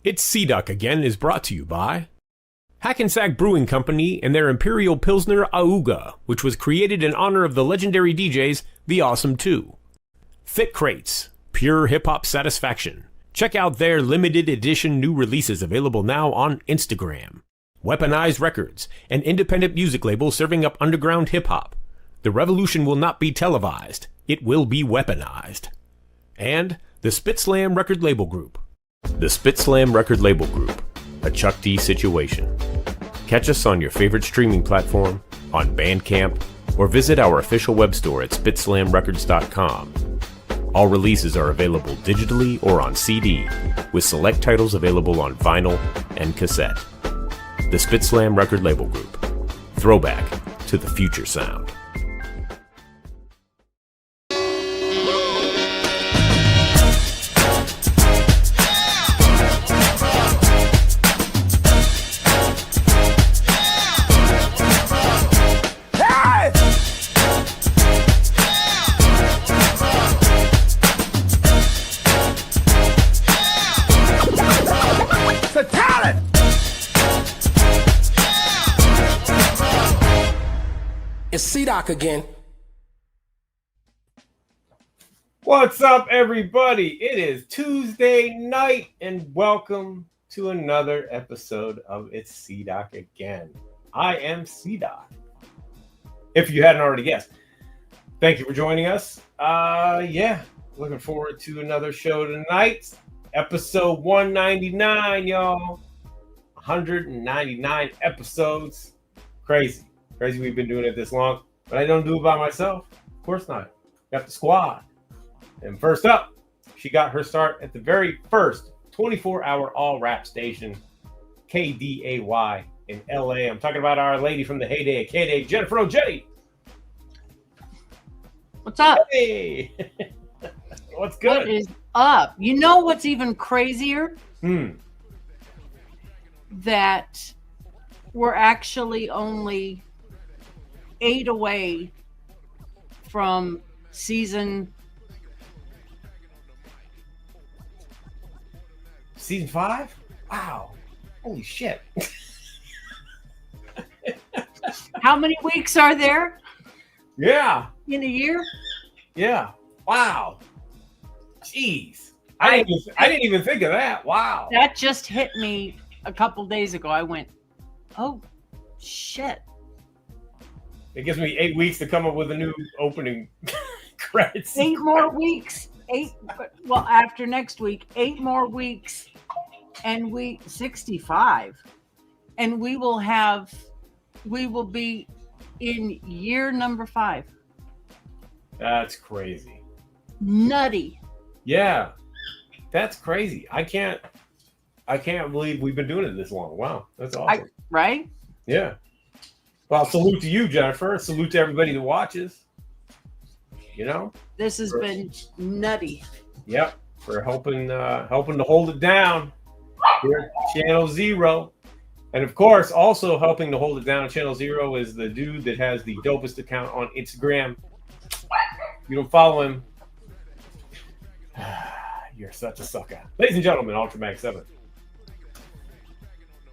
It's Sea Duck Again is brought to you by Hackensack Brewing Company and their Imperial Pilsner Auga, which was created in honor of the legendary DJs The Awesome Two. Thick Crates, pure hip-hop satisfaction. Check out their limited edition new releases available now on Instagram. Weaponized Records, an independent music label serving up underground hip-hop. The revolution will not be televised. It will be weaponized. And the Spitslam Record Label Group. The Spitslam Record Label Group, a Chuck D situation. Catch us on your favorite streaming platform, on Bandcamp, or visit our official web store at spitslamrecords.com. All releases are available digitally or on CD, with select titles available on vinyl and cassette. The Spitslam Record Label Group. Throwback to the future sound. It's C-Doc again. What's up, everybody? It is Tuesday night, and welcome to another episode of It's C-Doc Again. I am C-Doc, if you hadn't already guessed. Thank you for joining us. Looking forward to another show tonight. Episode 199, y'all. 199 episodes. Crazy we've been doing it this long, but I don't do it by myself. Of course not. Got the squad. And first up, she got her start at the very first 24-hour all-rap station, KDAY in LA. I'm talking about our lady from the heyday of K-Day, Jennifer O'Jetty. What's up? Hey! What's good? What is up? You know what's even crazier? That we're actually only 8 away from season 5? Wow. Holy shit. How many weeks are there? Yeah. In a year? Yeah. Wow. Jeez. I didn't even think of that. Wow. That just hit me a couple days ago. I went, oh, shit. It gives me 8 weeks to come up with a new opening credits. 8 more weeks. After next week, 8 more weeks, and 65. And we will be in year number 5. That's crazy. Nutty. Yeah. That's crazy. I can't believe we've been doing it this long. Wow. That's awesome. Right? Yeah. Well, salute to you, Jennifer. Salute to everybody that watches. You know? This has been nutty. Yep. For helping to hold it down here at Channel Zero. And of course, also helping to hold it down at Channel Zero is the dude that has the dopest account on Instagram. If you don't follow him, you're such a sucker. Ladies and gentlemen, Ultramax 7.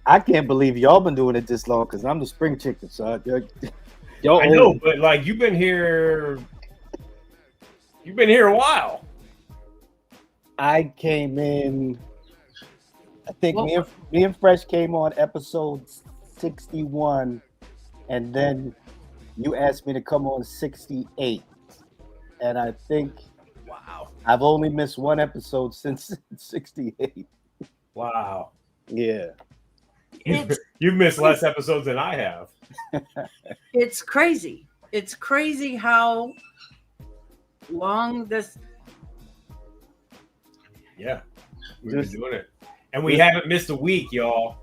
I can't believe y'all been doing it this long because I'm the spring chicken. So y'all I know, but like you've been here a while. I came in. I think me and Fresh came on episode 61, and then you asked me to come on 68, and I think I've only missed one episode since 68. Wow. Yeah. You've missed less episodes than I have. It's crazy. It's crazy how long this. Yeah, we've been doing it. And we haven't missed a week, y'all.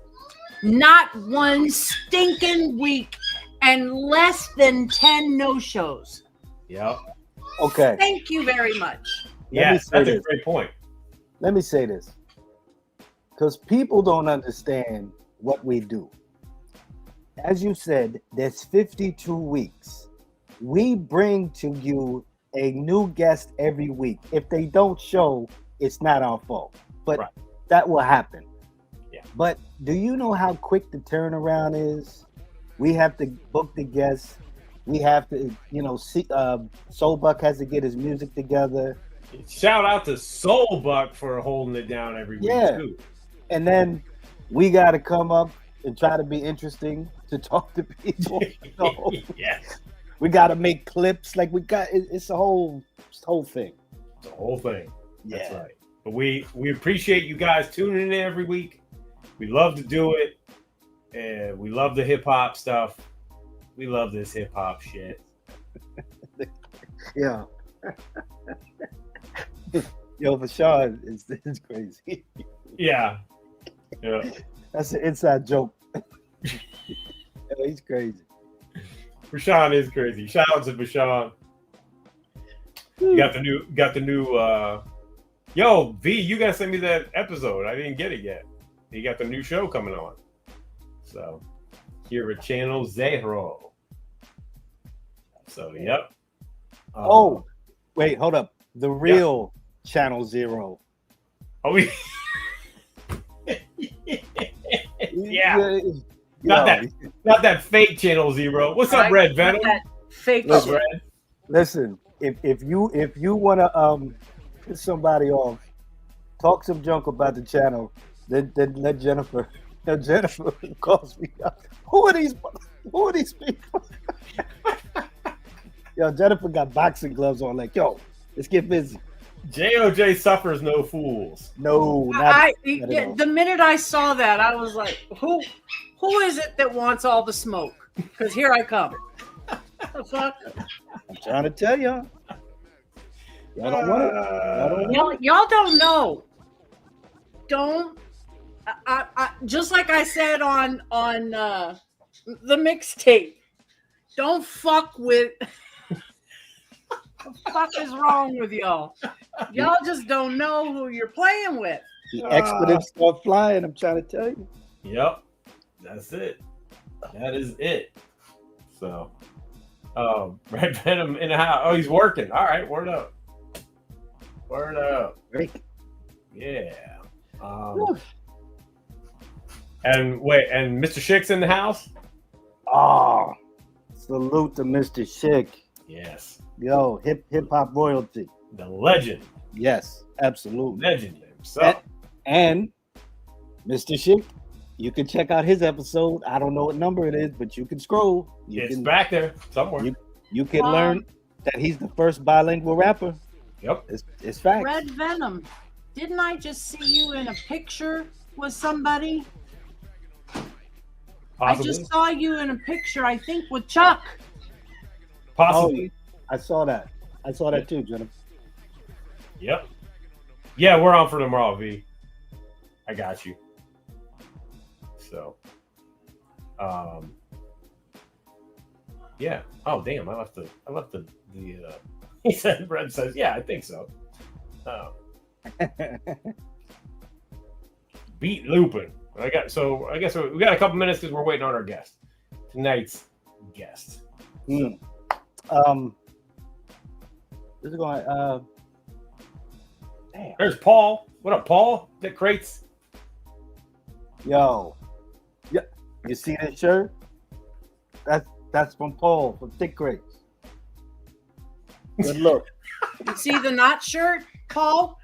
Not one stinking week and less than 10 no-shows. Yep. Okay. Thank you very much. Yes, that's a great point. Let me say this. Because people don't understand what we do. As you said, there's 52 weeks. We bring to you a new guest every week. If they don't show, it's not our fault. But that will happen. But do you know how quick the turnaround is? We have to book the guests. We have to, see. Soulbuck has to get his music together. Shout out to Soulbuck for holding it down every week too. And then we got to come up and try to be interesting to talk to people. So Yes. we got to make clips. Like it's a whole thing. It's a whole thing. Yeah. That's right. But we appreciate you guys tuning in every week. We love to do it. And we love the hip hop stuff. We love this hip hop shit. Yeah. Yo, Vashawn is crazy. Yeah. That's an inside joke. Yo, he's crazy. Rashawn is crazy. Shout out to Rashawn. You got the new yo, V, you gotta send me that episode. I didn't get it yet. You got the new show coming on. So here at Channel Zero. So yep. Wait, hold up. The real Channel Zero. Oh, yeah. Not that fake Channel Zero. What's up, Red Venom? That fake What's shit. up, Red? Listen, if you wanna piss somebody off, talk some junk about the channel, then let Jennifer. Jennifer calls me up. Who are these people? Yo, Jennifer got boxing gloves on. Like, yo, let's get busy. JOJ suffers no fools. No, The minute I saw that, I was like, who is it that wants all the smoke? Because here I come. The fuck? I'm trying to tell y'all. Y'all don't want it. Y'all don't know. Don't. I just like I said on the mixtape. Don't fuck with. What the fuck is wrong with y'all? Y'all just don't know who you're playing with. The expletives start flying. I'm trying to tell you. Yep, that's it. That is it. So, Red Venom in the house. Oh, he's working. All right, word up. Word up. Great. Yeah. And Mr. Schick's in the house? Oh, salute to Mr. Schick. Yes. Yo, hip hop royalty. The legend. Yes, absolutely. Legend himself. And Mr. Schick, you can check out his episode. I don't know what number it is, but you can scroll. It's back there somewhere. You can learn that he's the first bilingual rapper. Yep. It's facts. Red Venom, didn't I just see you in a picture with somebody? Possibly. I just saw you in a picture, I think, with Chuck. Possibly. I saw that. I saw that too, Jennifer. Yep. Yeah, we're on for tomorrow, V. I got you. So, yeah. Oh, damn! I left the. He said, Brad says, yeah, I think so. Beat looping. I guess we got a couple minutes because we're waiting on our guest. Tonight's guest. This is going. Damn. There's Paul. What up, Paul? That crates. Yo, yeah, you see that shirt? That's from Paul from Thick Crates. Good look. You see the knot shirt, Paul?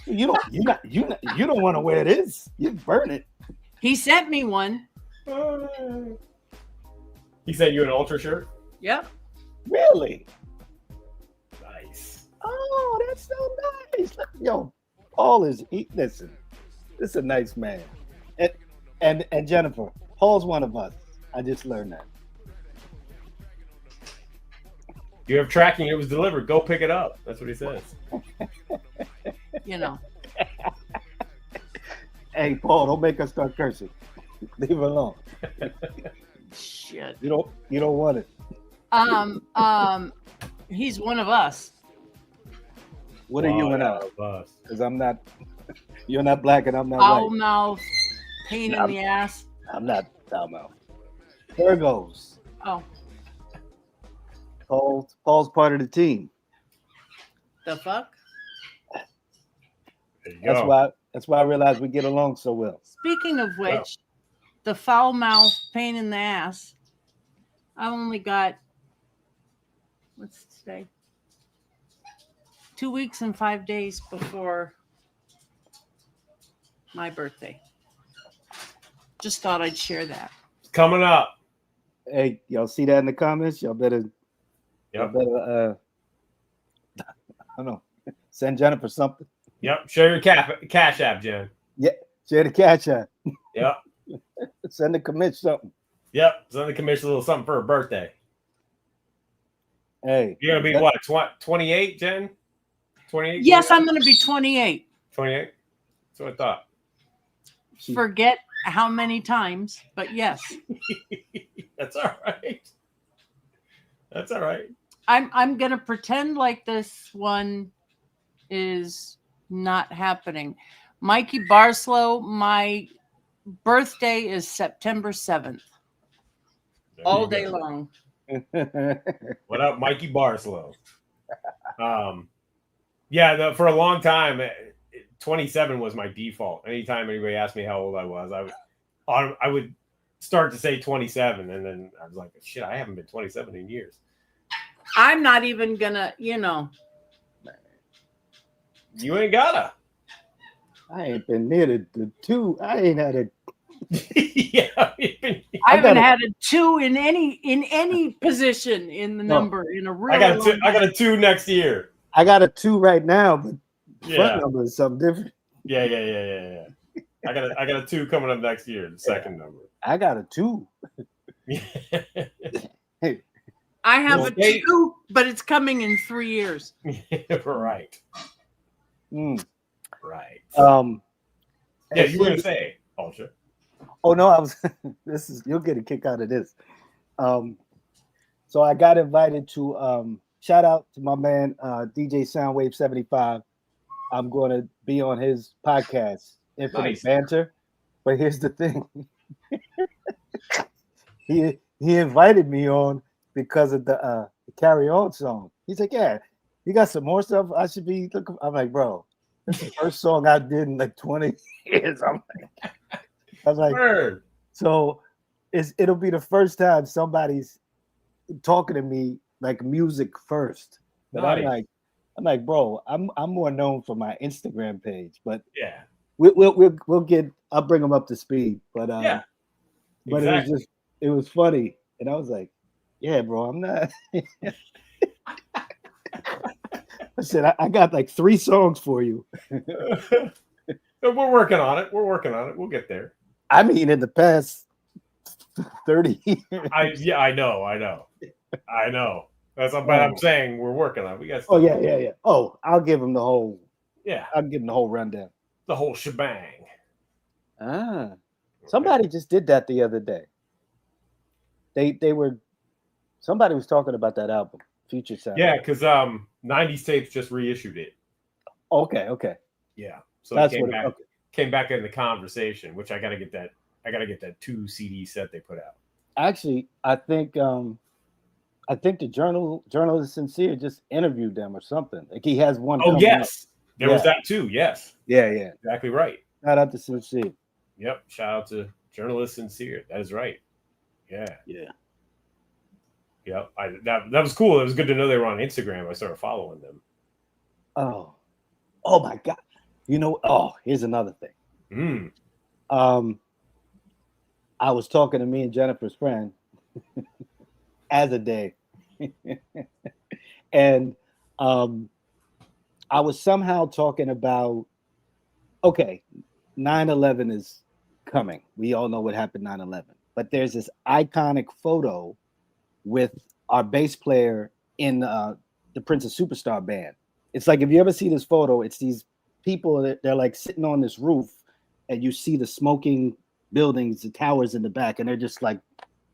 You don't want to wear this. You burn it. He sent me one. He sent you an Ultra shirt? Yep. Really? Nice. Oh, that's so nice. Yo, Paul is listen. This is a nice man. And Jennifer, Paul's one of us. I just learned that. You have tracking. It was delivered. Go pick it up. That's what he says. You know. Hey, Paul, don't make us start cursing. Leave it alone. Shit. You don't want it. He's one of us. What are you and I? Because I'm not. You're not black and I'm not Foul white. mouth, pain in the ass. I'm not foul mouth. Virgos. Oh. Paul's part of the team. The fuck? There you go. That's why I realized we get along so well. Speaking of which, the foul mouth pain in the ass. I only got, what's today? 2 weeks and 5 days before my birthday. Just thought I'd share that. Coming up. Hey, y'all see that in the comments? Y'all better, I don't know, send Jennifer something. Yep. Share your cash app, Jen. Yeah, share the cash app. Yep. Send the commit something. Yep. Send the commission a little something for her birthday. Hey, You're gonna be what? 28, Jen? 28. Yes, I'm going to be 28. 28. That's what I thought. Forget how many times, but yes. That's all right. That's all right. I'm going to pretend like this one is not happening. Mikey Barslow, my birthday is September 7th. There All you day go. long. What up, Mikey Barslow? Yeah, for a long time, 27 was my default. Anytime anybody asked me how old I was, I would start to say 27, and then I was like, shit, I haven't been 27 in years. I'm not even gonna, You ain't gotta. I ain't been near the two. I ain't had a. Yeah, I haven't had a 2 in any position in the number in a real. I got a 2 next year. I got a 2 right now, but Yeah. front number is something different. Yeah. I got a 2 coming up next year, the second number. I got a 2. Hey, I have a 2, but it's coming in 3 years. Right. Mm. Right. Yeah, you were gonna say, Ultra. Oh no, I was. You'll get a kick out of this. So I got invited to. Shout out to my man DJ Soundwave 75. I'm going to be on his podcast, Infinite Banter. But here's the thing. He invited me on because of the Carry On song. He's like, yeah, you got some more stuff I should be looking. I'm like, bro, this is the first song I did in like 20 years. I was like, Word. So it'll be the first time somebody's talking to me like music first. But Nice. I'm like, bro, I'm more known for my Instagram page. But Yeah. We'll get. I'll bring them up to speed. But Yeah. But Exactly. it was funny, and I was like, yeah, bro, I'm not. I said I got like 3 songs for you. We're working on it. We'll get there. I mean, in the past 30 years. I know. That's what I'm saying. We're working on it. We got. Oh yeah. Oh, I'll give him the whole. Yeah. I'll give him the whole rundown. The whole shebang. Somebody just did that the other day. Somebody was talking about that album, Future Sound. Yeah, because 90s Tapes just reissued it. Okay. Yeah. So That's it came back in the conversation, which I gotta get that 2 CD set they put out. Actually, I think the journalist Sincere just interviewed them or something. Like he has one. Oh yes. There was that too. Yes. Yeah. Exactly right. Shout out to Sincere. Yep. Shout out to journalist Sincere. That is right. Yeah. Yep. That was cool. It was good to know they were on Instagram. I started following them. Oh my God. Here's another thing. I was talking to me and Jennifer's friend as a day. And I was somehow talking about, 9/11 is coming. We all know what happened 9/11. But there's this iconic photo with our bass player in the Prince of Superstar band. It's like, if you ever see this photo, it's these people that they're like sitting on this roof, and you see the smoking buildings, the towers in the back, and they're just like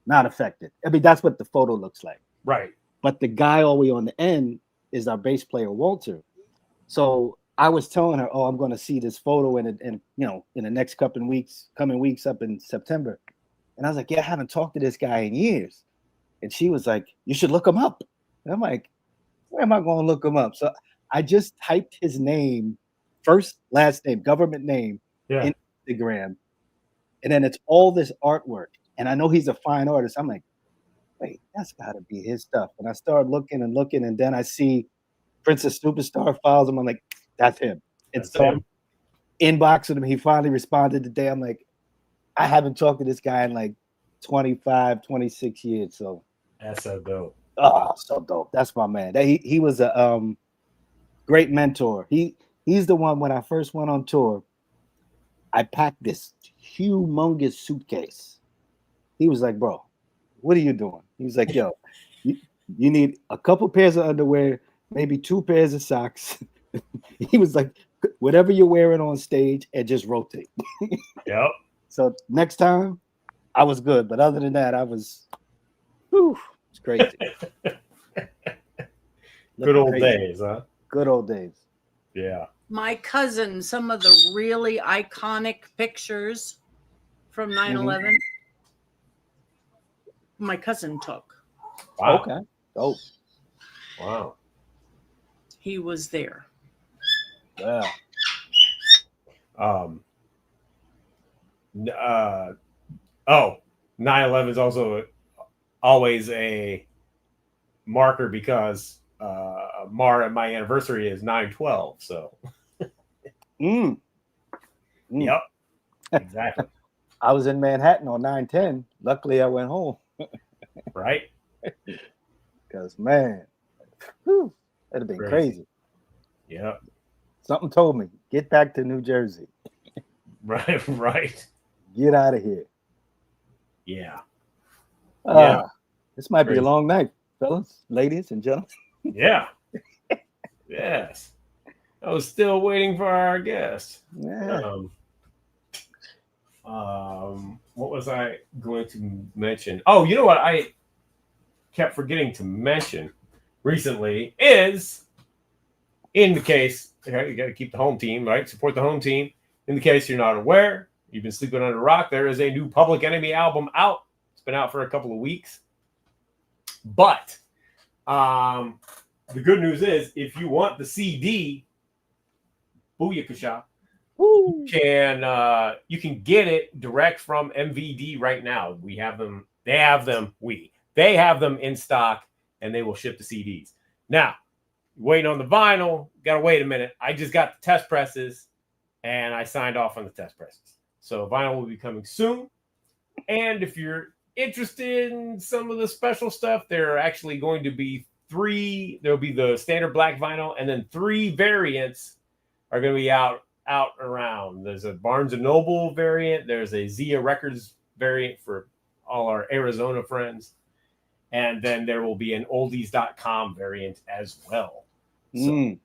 not affected. I mean, that's what the photo looks like. Right. But the guy all the way on the end is our bass player, Walter. So I was telling her, I'm going to see this photo in the next coming weeks up in September. And I was like, yeah, I haven't talked to this guy in years. And she was like, you should look him up. And I'm like, where am I going to look him up? So I just typed his name first, last name, government name, Yeah. Instagram, and then it's all this artwork. And I know he's a fine artist. I'm like, wait, that's got to be his stuff. And I started looking, and then I see Princess Superstar follows him. I'm like, that's him. And That's so him. I'm inboxing him. He finally responded today. I'm like, I haven't talked to this guy in like 25, 26 years. So That's so dope. oh, so dope. That's my man. He was a great mentor. He's the one when I first went on tour. I packed this humongous suitcase. He was like, bro, what are you doing? He was like, yo, you need a couple pairs of underwear, maybe 2 pairs of socks. He was like, whatever you're wearing on stage, and just rotate. Yep. So next time, I was good. But other than that, I was, it's crazy. Good old days, huh? Good old days. Yeah. My cousin, some of the really iconic pictures from 9/11, my cousin took. Wow. Okay. Oh, Wow. He was there. yeah. 9/11 is also always a marker because my anniversary is 9/12. So, Yep, exactly. I was in Manhattan on 9/10. Luckily, I went home Right? because, man, that'd have been crazy. Yep. Something told me, get back to New Jersey. Right. Right. Get out of here. Yeah. This might be Crazy. a long night, fellas, ladies, and gentlemen. Yeah. Yes. I was still waiting for our guest. Yeah. What was I going to mention? Oh, you know what I kept forgetting to mention recently is, in the case, okay, you got to keep the home team, right? Support the home team. In the case you're not aware, you've been sleeping under a rock, there is a new Public Enemy album out. It's been out for a couple of weeks. But the good news is, if you want the CD, booyakasha, you can get it direct from MVD right now. We have them. They have them in stock, and they will ship the CDs. Now, waiting on the vinyl. Got to wait a minute. I just got the test presses, and I signed off on the test presses. So vinyl will be coming soon. And if you're interested in some of the special stuff, there are actually going to be 3. There'll be the standard black vinyl, and then 3 variants are going to be out around. There's a Barnes & Noble variant. There's a Zia Records variant for all our Arizona friends. And then there will be an oldies.com variant as well. So,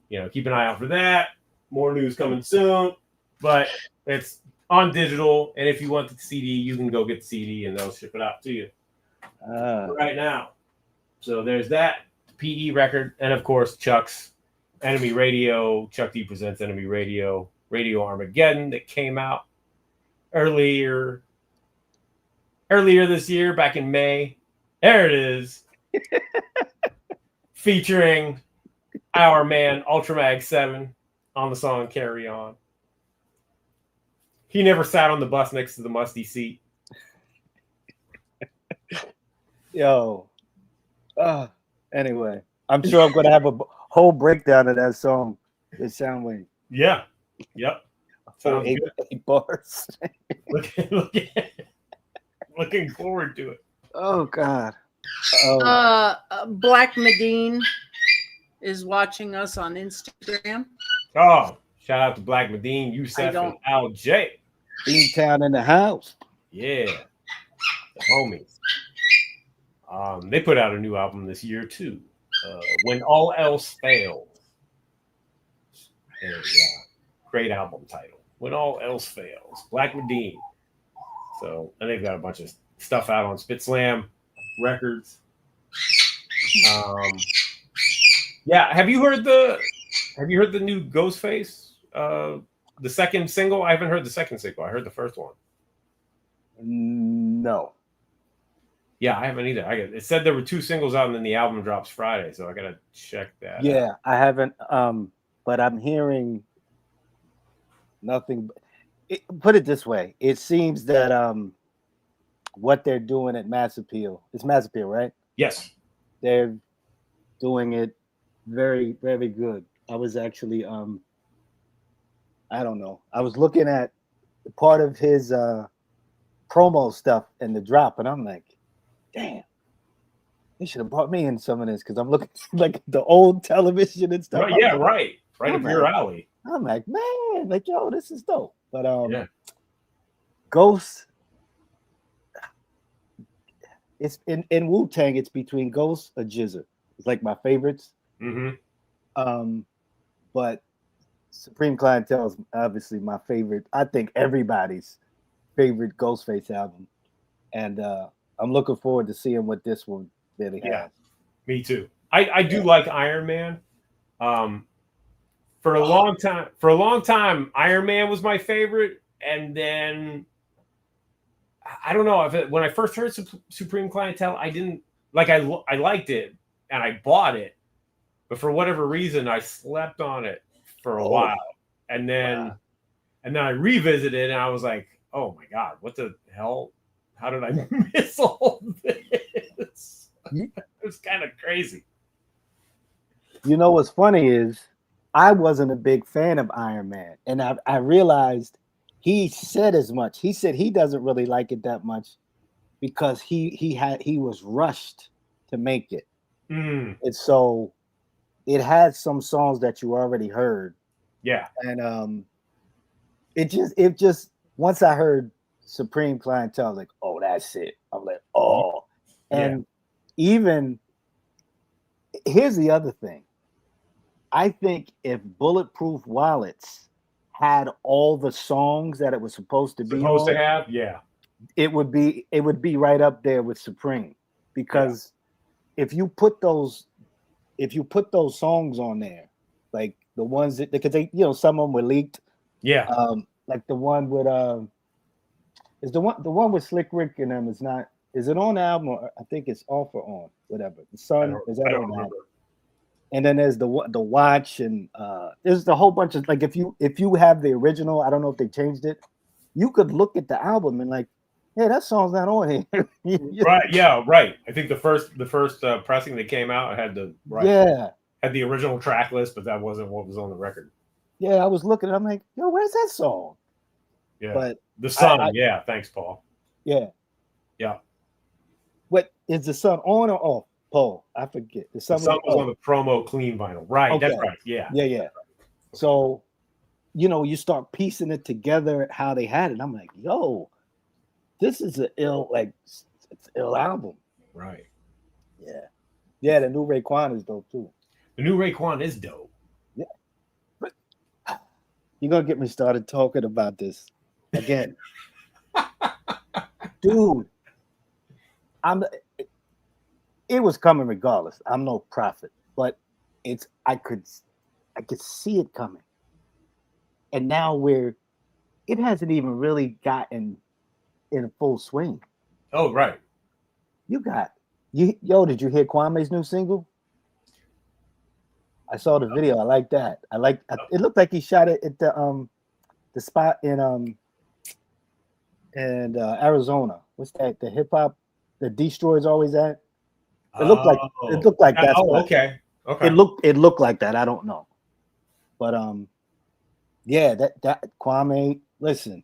keep an eye out for that. More news coming soon. But it's on digital. And if you want the CD, you can go get the CD and they'll ship it out to you right now. So there's that PE record. And, of course, Chuck's Enemy Radio, Chuck D Presents Enemy Radio, Radio Armageddon, that came out earlier this year, back in May. There it is. Featuring our man Ultramag 7 on the song Carry On. He never sat on the bus next to the musty seat. Yo. Anyway, I'm sure I'm going to have a whole breakdown of that song. It sound like Yeah. Yep. Sounds good. 8 bars. Looking forward to it. Oh God. Black Medine is watching us on Instagram. Oh, shout out to Black Medine, Youssef, and Al J. Beantown in the house. Yeah. The homies. They put out a new album this year too. When All Else Fails. And, great album title. When All Else Fails. Black Medine. So, and they've got a bunch of stuff out on Spit Slam Records. Have you heard the new Ghostface? The second single? I haven't heard the second single. I heard the first one. No. Yeah, I haven't either. It said there were 2 singles out and then the album drops Friday, so I gotta check that. Yeah, I haven't. But I'm hearing Nothing. Put it this way: it seems that what they're doing at Mass Appeal, it's Mass Appeal, right? Yes. They're doing it very, very good. I was actually I don't know. I was looking at part of his promo stuff and the drop, and I'm like, damn, they should have brought me in some of this because I'm looking like the old television and stuff. Right, yeah, right. Right up your alley. I'm like, man, like, yo, this is dope. But yeah. Ghost, it's in Wu-Tang, it's between Ghost or Jizzer. It's like my favorites. But Supreme Clientele is obviously my favorite. I think everybody's favorite Ghostface album. And I'm looking forward to seeing what this one really has. Me too. I do like Iron Man. For a long time, Iron Man was my favorite, and then I don't know if when I first heard Supreme Clientele, I didn't like. I liked it and I bought it, but for whatever reason, I slept on it for a while, and then I revisited it, and I was like, oh my god, what the hell? How did I miss all this? It was kind of crazy. You know what's funny is I wasn't a big fan of Iron Man, and I realized he said as much. He said he doesn't really like it that much because he was rushed to make it, and so it had some songs that you already heard. Yeah, and it just once I heard Supreme Clientele, I was like, oh, that's it. I'm like, oh, and even here's the other thing. I think if Bulletproof Wallets had all the songs that it was supposed to have, it would be right up there with Supreme, because if you put those songs on there, like the ones that, because they, some of them were leaked, like the one with is the one with Slick Rick and them is it on the album, or I think it's off or on, whatever. The Sun is that on the album? And then there's the Watch, and there's the whole bunch of, like, if you have the original, I don't know if they changed it, you could look at the album and like, hey, that song's not on here. Right, yeah, right. I think the first pressing that came out had had the original track list, but that wasn't what was on the record. Yeah, I was looking, I'm like, yo, where's that song? Yeah, but the Sun. Thanks, Paul. Yeah. What is the Sun on or off? Paul, I forget. The Sun was on the promo clean vinyl. Right, okay. That's right. Yeah. So, you start piecing it together how they had it. I'm like, yo, this is it's an ill album. Right. Yeah, the new Raekwon is dope too. The new Raekwon is dope. Yeah. But you're gonna get me started talking about this again. Dude, it was coming regardless. I'm no prophet, but I could see it coming. And now it hasn't even really gotten in full swing. Oh, right. Did you hear Kwame's new single? I saw the video. I like that. It looked like he shot it at the spot in Arizona. What's that? The hip hop the Destroy's always at? It looked like that. Oh, okay. It looked like that. I don't know. But that Kwame, listen.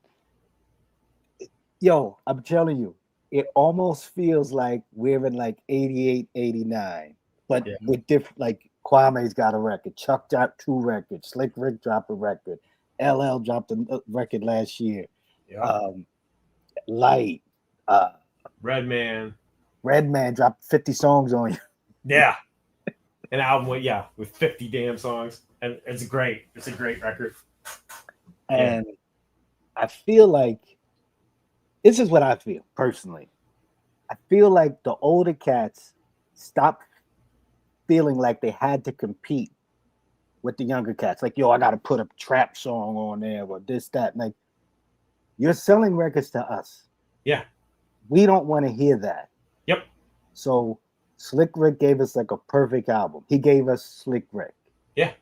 Yo, I'm telling you, it almost feels like we're in like 88, 89, but with different, like Kwame's got a record, Chuck dropped 2 records, Slick Rick dropped a record, LL dropped a record last year. Light, Redman dropped 50 songs on you. Yeah. An album with 50 damn songs. And it's a great record. And I feel like this is what I feel personally. I feel like the older cats stopped feeling like they had to compete with the younger cats. Like, yo, I got to put a trap song on there or this, that. Like, you're selling records to us. Yeah. We don't want to hear that. Yep. So Slick Rick gave us like a perfect album. He gave us Slick Rick. Yeah.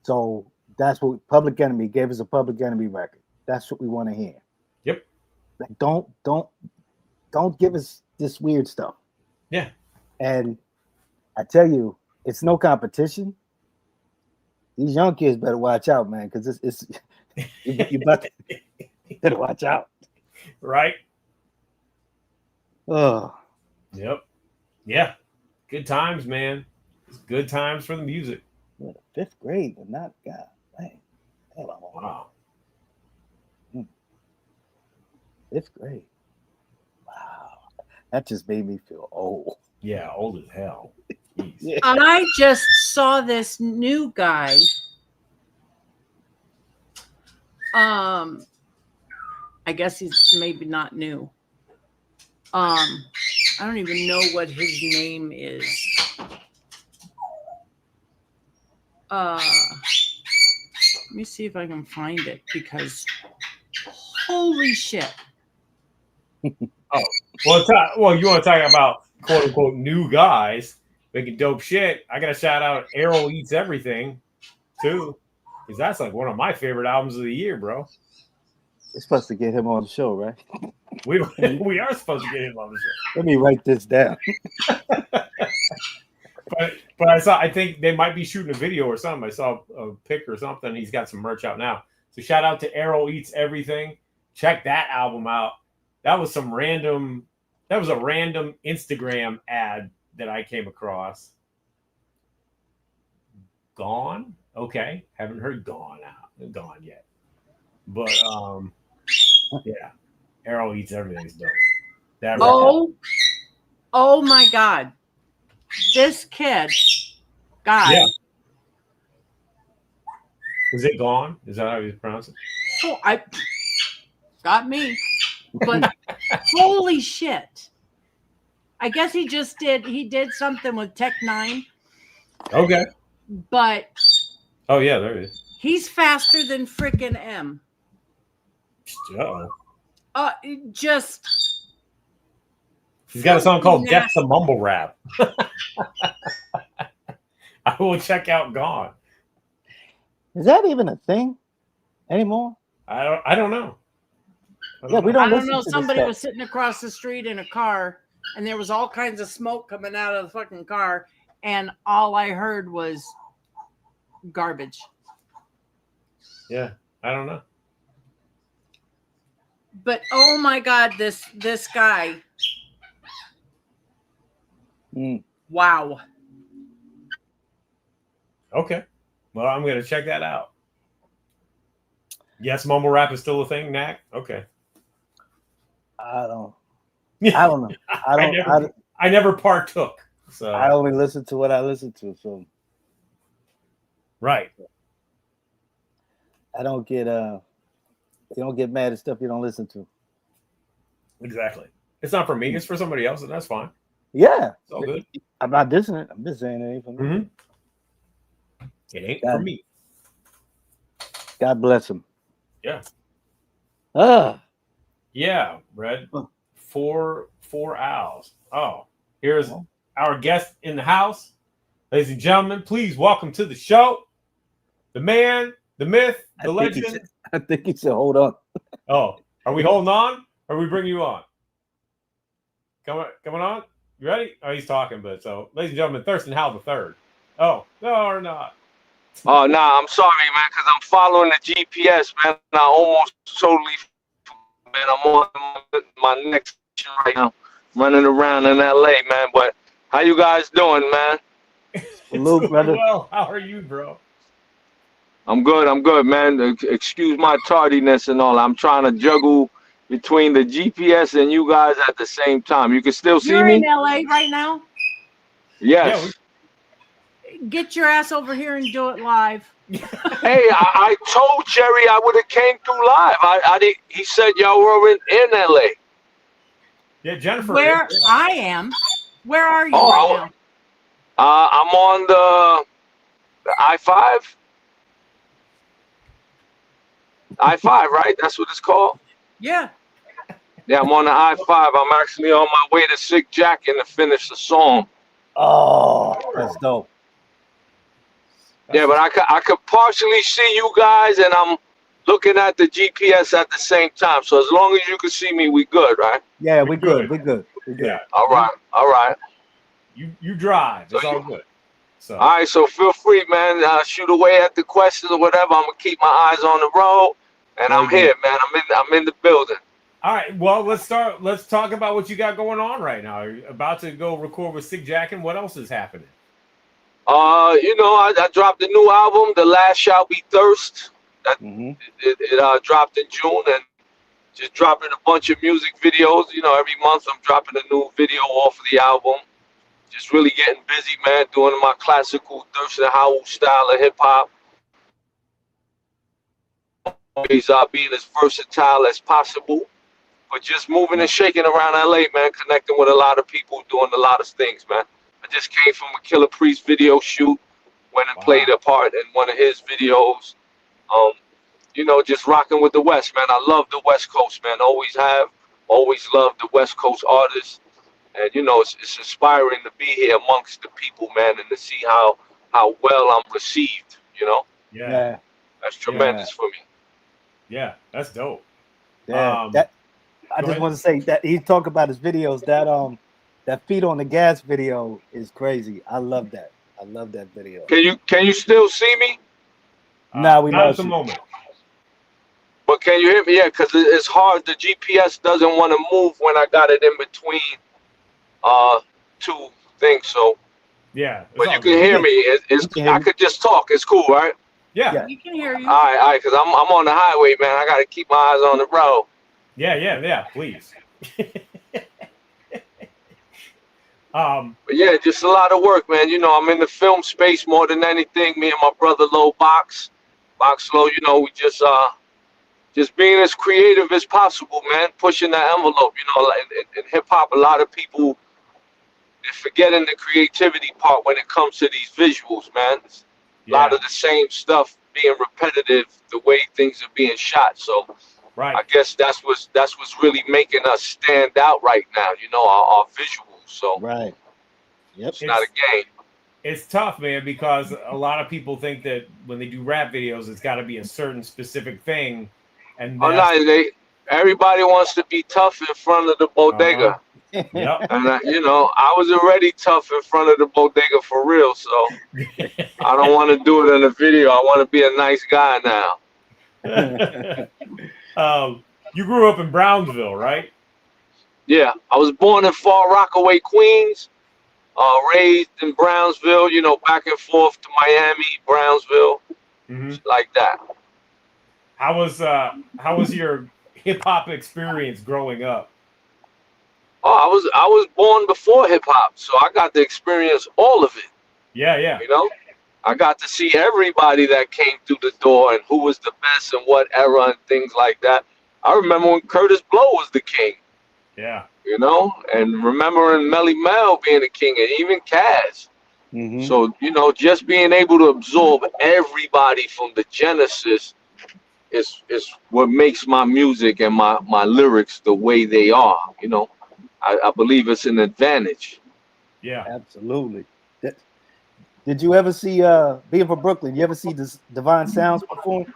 So That's what Public Enemy gave us, a Public Enemy record. That's what we want to hear. Yep. Like, don't give us this weird stuff. Yeah. And I tell you, it's no competition. These young kids better watch out, man, because it's you better watch out. Right. Oh. Yep. Yeah. Good times, man. It's good times for the music. Yeah, 5th grade, but not God. Man. Wow. 5th grade. Wow. That just made me feel old. Yeah, old as hell. Jeez. Yeah. I just saw this new guy. I guess he's maybe not new. I don't even know what his name is. Let me see if I can find it, because holy shit. Oh, well, you want to talk about quote unquote new guys making dope shit? I got to shout out Errol Eats Everything too, because that's like one of my favorite albums of the year, bro. We're supposed to get him on the show, right? We are supposed to get him on the show. Let me write this down. But I think they might be shooting a video or something. I saw a pic or something. He's got some merch out now. So shout out to Errol Eats Everything. Check that album out. That was a random Instagram ad that I came across. Gone? Okay. Haven't heard Gone yet. But yeah. Errol Eats Everything's dope. Oh my God. This guy. Yeah. Is it Gone? Is that how you pronounce it? Oh, got me. But holy shit. I guess he did something with Tech 9. Okay. But oh yeah, there it is. He's faster than frickin' M. Uh-oh. Just he's got a song called Death to Mumble Rap. I will check out Gone. Is that even a thing anymore? I don't know. I don't know. Somebody was sitting across the street in a car, and there was all kinds of smoke coming out of the fucking car, and all I heard was garbage. Yeah, I don't know. But oh my God, this guy. Wow. Okay. Well, I'm gonna check that out. Yes, mumble rap is still a thing, Knack. Okay. I don't know. I never partook. So I only listen to what I listen to. So right. I don't get you don't get mad at stuff you don't listen to. Exactly. It's not for me. It's for somebody else, and that's fine. Yeah. It's all good. I'm not dissing it. I'm just saying it ain't for me. Mm-hmm. It ain't for me. God bless him. Yeah. Yeah, Red. Four owls. Oh, here's our guest in the house. Ladies and gentlemen, please welcome to the show the man, the myth, the legend. I think he said, hold on. Oh, are we holding on? Or are we bringing you on? Coming on? You ready? Oh, he's talking, but so, ladies and gentlemen, Thirstin Howl the third. Oh, no, or not. Oh, nah, I'm sorry, man, because I'm following the GPS, man. I almost totally, man, I'm on my next right now, running around in LA, man. But how you guys doing, man? Hello, brother. Well, how are you, bro? I'm good, man. Excuse my tardiness and all. I'm trying to juggle between the GPS and you guys at the same time. You can still see You're me? in LA right now? Yes. Yeah, Get your ass over here and do it live. Hey, I told Jerry I would have came through live. I did. He said y'all were in LA. Yeah, Jennifer. Where I am. Where are you right now? I'm on the I-5. I-5, right? That's what it's called? Yeah. Yeah, I'm on the I-5. I'm actually on my way to Sick Jackin to finish the song. Oh, that's dope. Yeah, but I could partially see you guys, and I'm looking at the GPS at the same time. So as long as you can see me, we good, right? Yeah, we're good. We're good. We're good. Yeah. All right. All right. You drive. So It's all good. So all right. So feel free, man. Shoot away at the questions or whatever. I'm gonna keep my eyes on the road, and I'm here, man. I'm in the building. all right. Well, let's start. Let's talk about what you got going on right now. You're about to go record with Sick Jack, and what else is happening? You know, I dropped a new album. The Last Shall Be Thirst. It dropped in June, and just dropping a bunch of music videos. You know, every month I'm dropping a new video off of the album. Just really getting busy, man, doing my classical Thirstin Howl style of hip hop. Always being as versatile as possible, but just moving and shaking around LA, man, connecting with a lot of people, doing a lot of things, man. I just came from a Killer Priest video shoot, went and played a part in one of his videos. You know, just rocking with the West, man. I love the West Coast, man. Always have, always loved the West Coast artists. And, you know, it's inspiring to be here amongst the people, man, and to see how well I'm received, you know? Yeah. That's tremendous for me. Yeah, that's dope. Yeah, I just want to say that he talked about his videos. That Feet on the Gas video is crazy. I love that. I love that video. Can you still see me? Nah, we not lost at the you. moment. But can you hear me? Yeah, because it's hard. The GPS doesn't want to move when I got it in between two things. So Yeah. but you can hear me. I could just talk. It's cool, right? Yeah. We can hear you. All right, because I'm on the highway, man. I got to keep my eyes on the road. Yeah. Please. But yeah, just a lot of work, man. You know, I'm in the film space more than anything. Me and my brother Low Box Low. You know, we just being as creative as possible, man. Pushing that envelope. You know, in hip hop, a lot of people they're forgetting the creativity part when it comes to these visuals, man. A lot of the same stuff being repetitive, the way things are being shot. So Right. I guess that's what's really making us stand out right now. You know, our visuals. So Right. Yep. it's not a game. It's tough, man, because a lot of people think that when they do rap videos, it's got to be a certain specific thing. And everybody wants to be tough in front of the bodega. Yep. And you know, I was already tough in front of the bodega for real. So I don't want to do it in a video. I want to be a nice guy now. You grew up in Brownsville, right? Yeah, I was born in Far Rockaway, Queens. Raised in Brownsville. You know, back and forth to Miami, Brownsville, like that. How was your hip hop experience growing up? Oh, I was born before hip hop, so I got to experience all of it. Yeah. You know, I got to see everybody that came through the door and who was the best and what era and things like that. I remember when Curtis Blow was the king. Yeah. You know, and remembering Melly Mel being the king and even Kaz. So, you know, just being able to absorb everybody from the genesis is what makes my music and my lyrics the way they are. You know, I believe it's an advantage. Yeah. Absolutely. Did you ever see being from Brooklyn? You ever see this Divine Sounds perform?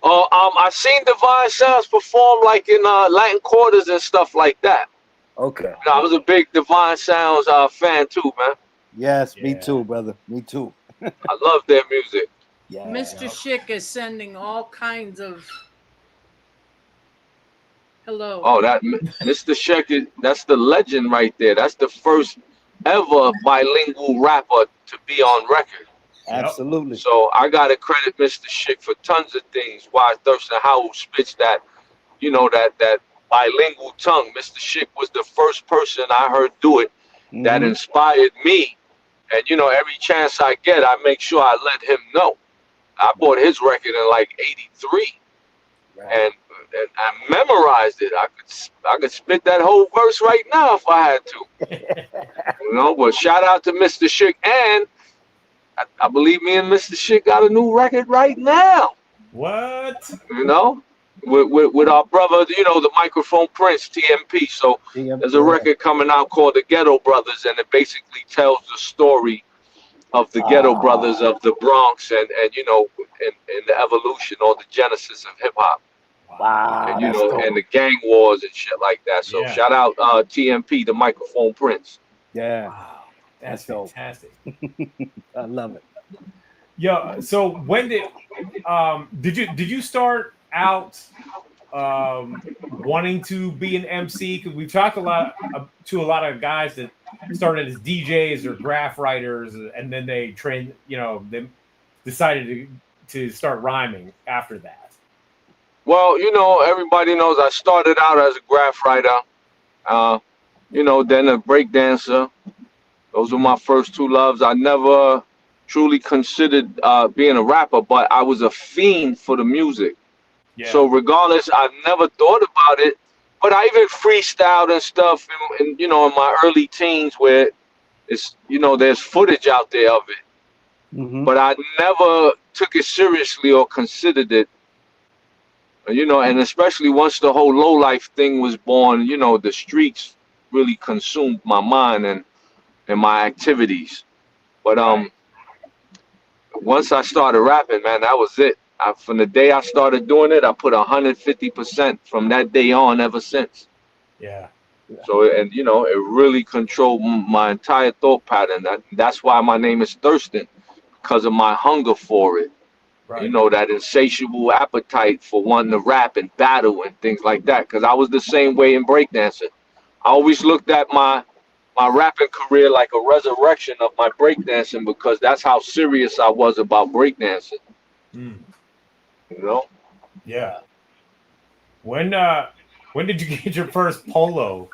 I seen Divine Sounds perform like in Latin Quarters and stuff like that. Okay. You know, I was a big Divine Sounds fan too, man. Yes, me too, brother. Me too. I love their music. Yeah. Mr. Schick is sending all kinds of hello. Oh, that Mr. Sheck that's the legend right there. That's the first ever bilingual rapper to be on record. Absolutely. So I gotta credit Mr. Schick for tons of things. Why Thirstin Howl spits that, you know, that bilingual tongue. Mr. Schick was the first person I heard do it that inspired me. And you know, every chance I get, I make sure I let him know. I bought his record in like '83, and I memorized it. I could spit that whole verse right now if I had to. You know, but shout out to Mr. Schick, and I believe me and Mr. Schick got a new record right now. What? You know, with our brother, you know, the Microphone Prince, TMP. So there's a record coming out called The Ghetto Brothers, and it basically tells the story of the Ghetto Brothers of the Bronx, and you know, and the evolution or the genesis of hip hop, Wow, and you that's know, dope. and the gang wars and shit like that. So Yeah. shout out TMP, the Microphone Prince. Yeah, Wow, that's dope. fantastic. I love it. Yeah. So when did you start out wanting to be an MC? Because we've talked a lot to a lot of guys that started as DJs or graph writers, and then they trained. You know, they decided to start rhyming after that. Well, you know, everybody knows I started out as a graph writer, you know, then a break dancer. Those were my first two loves. I never truly considered being a rapper, but I was a fiend for the music. Yeah. So regardless, I never thought about it. But I even freestyled and stuff, in you know, in my early teens, where it's, you know, there's footage out there of it. Mhm. But I never took it seriously or considered it. You know, and especially once the whole low life thing was born, you know, the streets really consumed my mind and my activities. But Right. once I started rapping, man, that was it. From the day I started doing it, I put 150% from that day on ever since. Yeah. So, and you know, it really controlled my entire thought pattern. That's why my name is Thirstin, because of my hunger for it. Right. You know, that insatiable appetite for wanting to rap and battle and things like that. Because I was the same way in breakdancing. I always looked at my rapping career like a resurrection of my breakdancing, because that's how serious I was about breakdancing. Mm. You know? Yeah. When did you get your first polo?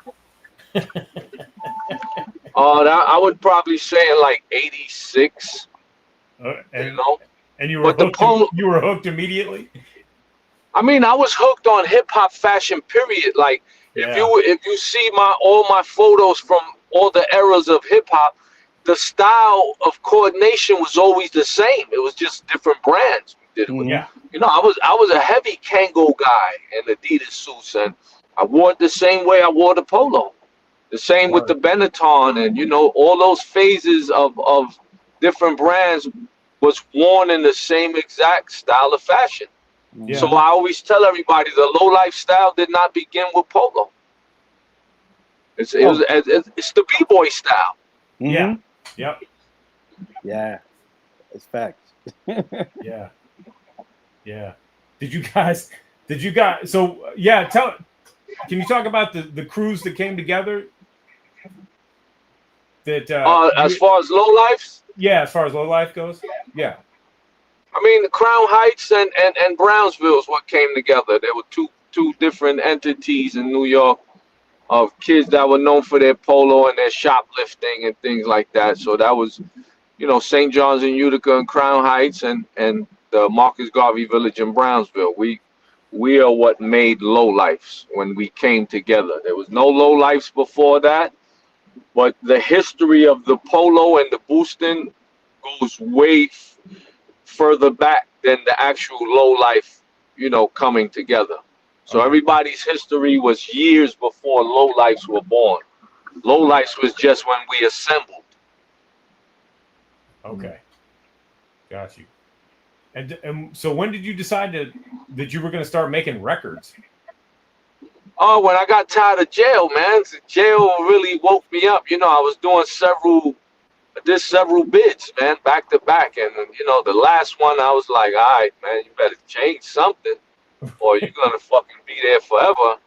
I would probably say in like '86. You And know? you were But the hooked. polo, You were hooked immediately. I mean, I was hooked on hip hop fashion. Period. Like, Yeah. if you see all my photos from all the eras of hip hop, the style of coordination was always the same. It was just different brands we did it with. Yeah. You know, I was a heavy Kango guy in Adidas suits, and I wore it the same way I wore the polo. The same with the Benetton, and you know, all those phases of different brands was worn in the same exact style of fashion. Yeah. So I always tell everybody the low lifestyle did not begin with polo. It's the b-boy style. Yeah. Mhm. Yep. Yeah, it's facts. Yeah. Yeah. Did you guys? So yeah. Can you talk about the crews that came together? That As far as low lifes, yeah, as far as low life goes, yeah. I mean, the Crown Heights and Brownsville is what came together. There were two different entities in New York of kids that were known for their polo and their shoplifting and things like that. So that was, you know, St. John's in Utica and Crown Heights, and the Marcus Garvey Village in Brownsville. We are what made low lifes when we came together. There was no low lifes before that, but the history of the polo and the boosting goes way further back than the actual low life, you know, coming together. So Okay. everybody's history was years before low lifes were born. Low lifes was just when we assembled. Okay. Got you. And so when did you decide that you were going to start making records? Oh, when I got tired of jail, man. Jail really woke me up. You know, I was doing several bids, man, back to back. And, you know, the last one, I was like, all right, man, you better change something or you're going to fucking be there forever.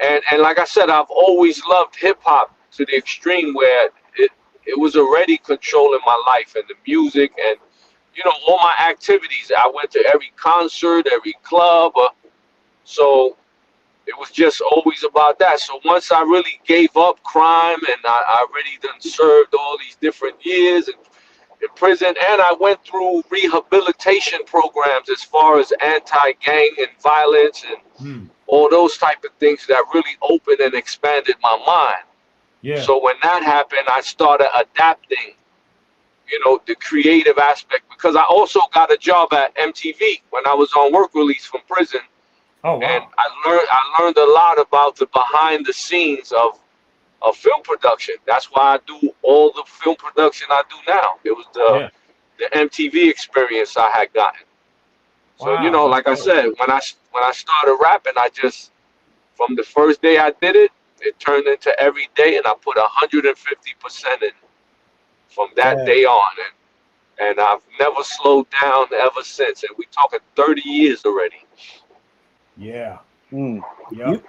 And like I said, I've always loved hip hop to the extreme where it was already controlling my life and the music and, you know, all my activities. I went to every concert, every club. So it was just always about that. So once I really gave up crime and I already done served all these different years in prison, and I went through rehabilitation programs as far as anti-gang and violence and all those type of things that really opened and expanded my mind. Yeah. So when that happened, I started adapting, you know, the creative aspect, because I also got a job at MTV when I was on work release from prison. Oh wow. And I learned a lot about the behind the scenes of of film production. That's why I do all the film production I do now. It was the MTV experience I had gotten. So you know, like I said, when I started rapping, I just from the first day I did it, it turned into every day, and I put 150% in from that day on, and I've never slowed down ever since. And we talking 30 years already. Yeah. Yep.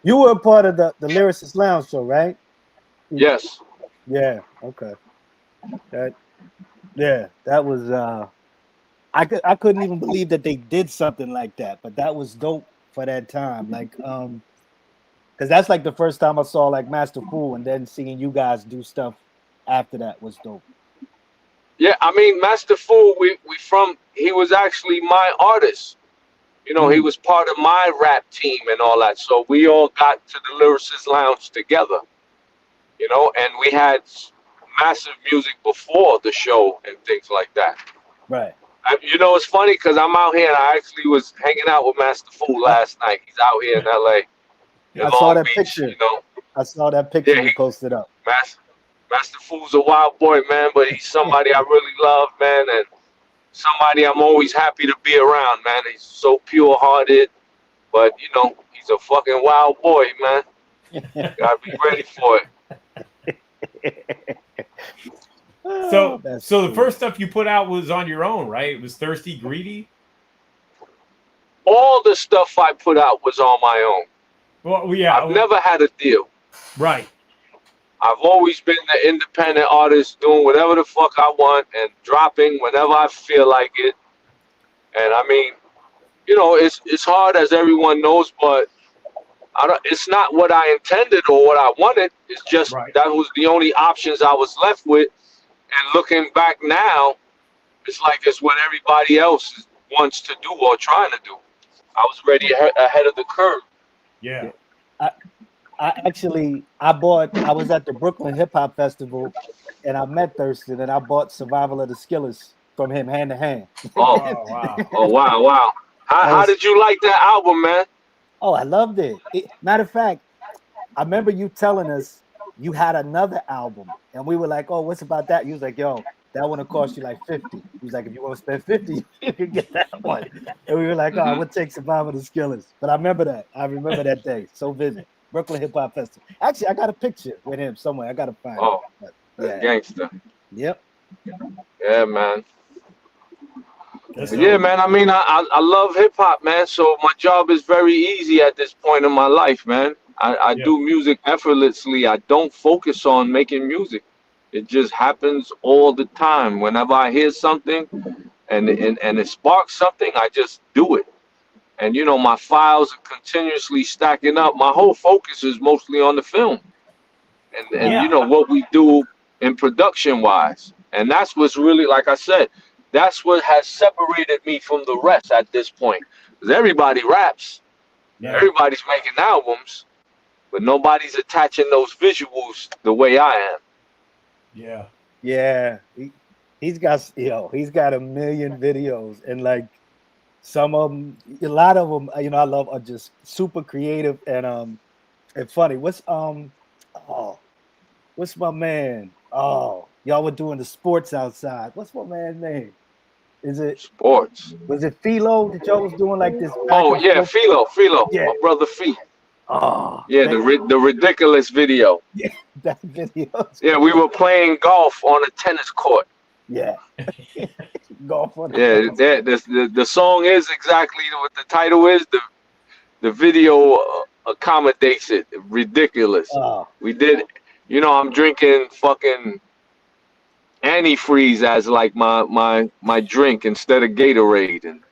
You were a part of the Lyricist Lounge show, right? Yes. Yeah. Okay. That was I couldn't even believe that they did something like that, but that was dope for that time. Like because that's like the first time I saw like Master Fool, and then seeing you guys do stuff after that was dope. Yeah, I mean, Master Fool, he was actually my artist. You know, he was part of my rap team and all that. So we all got to the Lyricist Lounge together, you know, and we had massive music before the show and things like that. Right. You know, it's funny because I'm out here and I actually was hanging out with Master Fool last night. He's out here in LA. I saw that picture. You know, I saw that picture you posted up. Master Fool's a wild boy, man, but he's somebody I really love, man, and somebody I'm always happy to be around, man. He's so pure-hearted, but, you know, he's a fucking wild boy, man. Gotta be ready for it. So the first stuff you put out was on your own, right? It was Thirsty Greedy? All the stuff I put out was on my own. Well, yeah. I've never had a deal. Right. I've always been the independent artist doing whatever the fuck I want and dropping whenever I feel like it. And I mean, you know, it's hard as everyone knows, but it's not what I intended or what I wanted. It's just that was the only options I was left with. And looking back now, it's like it's what everybody else wants to do or trying to do. I was ready ahead of the curve. Yeah. I was at the Brooklyn Hip Hop Festival, and I met Thirstin, and I bought Survival of the Skillers from him hand to hand. Oh, wow. Oh, wow. How did you like that album, man? Oh, I loved it. Matter of fact, I remember you telling us you had another album, and we were like, oh, what's about that? You was like, yo, that one will cost you like 50. He was like, if you want to spend 50, you can get that one. And we were like, oh, we'll take Survival of the Skillers. But I remember that. I remember that day. So vivid. Brooklyn Hip Hop Festival. Actually, I got a picture with him somewhere. I gotta find it. Yeah. Gangster. Yep. Yeah, man. Yeah, man. I mean, I love hip hop, man. So my job is very easy at this point in my life, man. I do music effortlessly. I don't focus on making music. It just happens all the time. Whenever I hear something and it sparks something, I just do it. And, you know, my files are continuously stacking up. My whole focus is mostly on the film and you know, what we do in production-wise. And that's what's really, like I said, that's what has separated me from the rest at this point. Because everybody raps. Yeah. Everybody's making albums. But nobody's attaching those visuals the way I am. Yeah. Yeah. He's got a million videos. And, like, some of them, a lot of them, you know, I love are just super creative and funny. What's my man? Oh, y'all were doing the sports outside. What's my man's name? Is it sports? Was it Philo that y'all was doing like this? Oh yeah, Philo. Yeah. My brother Phil. Oh yeah, the ridiculous video. Yeah, that video. Yeah, we were playing golf on a tennis court. Yeah. Golf on the song is exactly what the title is. The video accommodates it. Ridiculous. We did, you know, I'm drinking fucking antifreeze as like my drink instead of Gatorade and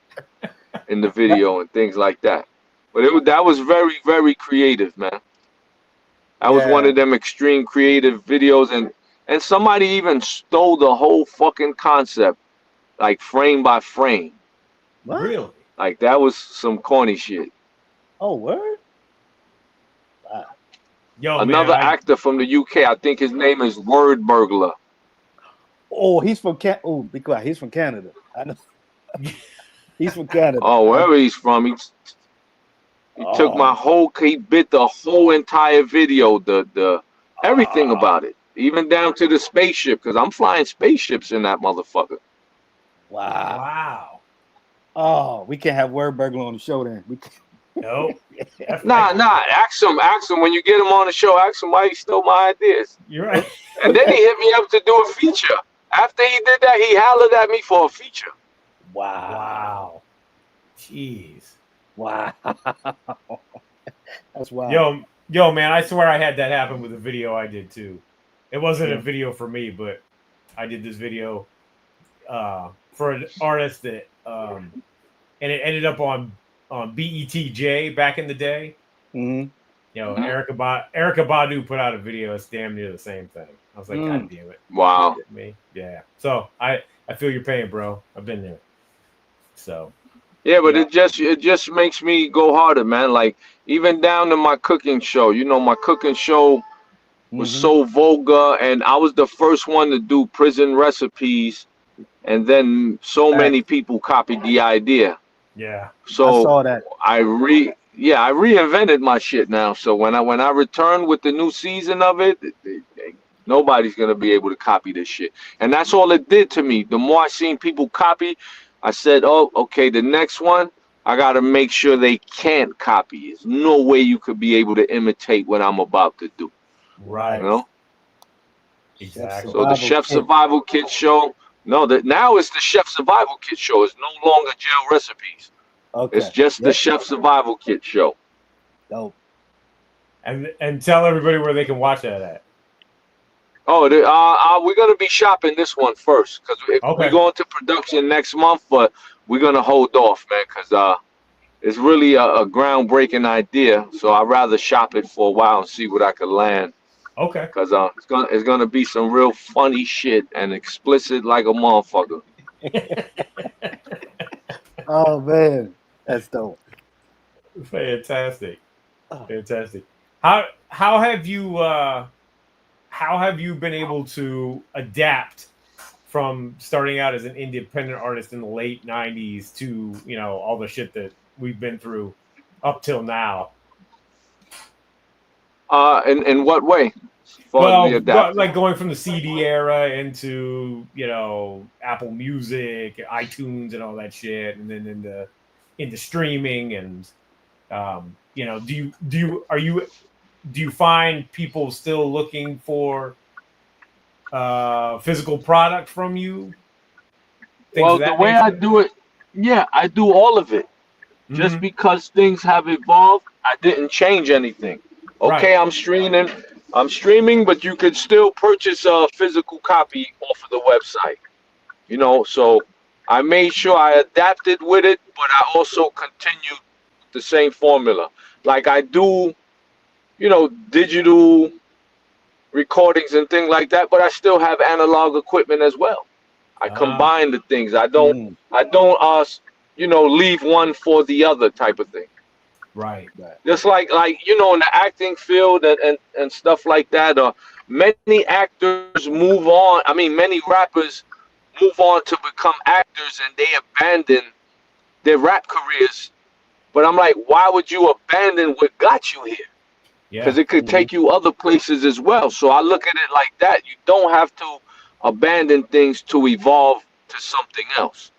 in the video and things like that. But that was very, very creative, man. That was one of them extreme creative videos, and somebody even stole the whole fucking concept, like frame by frame. What? Really? Like that was some corny shit. Oh, word? Wow. Yo, another actor from the UK. I think his name is Word Burglar. Oh, he's from Oh, be quiet. He's from Canada. I know. He's from Canada. Oh, wherever he's from, he took my whole. He bit the whole entire video. The Everything about it, even down to the spaceship, because I'm flying spaceships in that motherfucker. Wow. Wow. Oh, we can't have Word Burglar on the show then. We can. Nope. Nah. Ask him when you get him on the show. Ask him why he stole my ideas. You're right. And then he hit me up to do a feature. After he did that, he hollered at me for a feature. Wow. Jeez. Wow. That's wild. Yo, man, I swear I had that happen with a video I did too. It wasn't a video for me, but I did this video for an artist that and it ended up on BETJ back in the day. Mm-hmm. You know, Erica Badu put out a video. It's damn near the same thing. I was like, God damn it. Wow. Me. Yeah. So I feel your pain, bro. I've been there. So yeah, but it just makes me go harder, man. Like even down to my cooking show. You know, my cooking show was so vulgar, and I was the first one to do prison recipes, and then so many people copied the idea. Yeah. I So saw that. I reinvented my shit now. So when I return with the new season of it, nobody's gonna be able to copy this shit. And that's all it did to me. The more I seen people copy, I said, oh, okay, the next one, I gotta make sure they can't copy. There's no way you could be able to imitate what I'm about to do. Right. You know? Exactly. So the Chef Survival Kit show, now it's the Chef Survival Kit show. It's no longer jail recipes. Okay. It's just the Chef Survival Kit show. Dope. And tell everybody where they can watch that at. Oh, we're gonna be shopping this one first because we're going to production next month, but we're gonna hold off, man, because it's really a groundbreaking idea. So I'd rather shop it for a while and see what I can land. Okay. Because it's gonna be some real funny shit and explicit like a motherfucker. Oh man, that's dope. Fantastic. Fantastic. How have you been able to adapt from starting out as an independent artist in the late 90s to, you know, all the shit that we've been through up till now? In what way? Like going from the CD era into, you know, Apple Music, iTunes, and all that shit, and then into streaming, and you know, do you find people still looking for physical product from you? Well, the way I do it, yeah, I do all of it. Just because things have evolved, I didn't change anything. Okay, right. I'm streaming, but you could still purchase a physical copy off of the website. You know, so I made sure I adapted with it, but I also continued the same formula. Like I do, you know, digital recordings and things like that, but I still have analog equipment as well. I combine the things. I don't you know, leave one for the other type of thing. Right. Just like you know, in the acting field and stuff like that, many actors move on. I mean, many rappers move on to become actors and they abandon their rap careers. But I'm like, why would you abandon what got you here? Because it could take you other places as well. So I look at it like that. You don't have to abandon things to evolve to something else.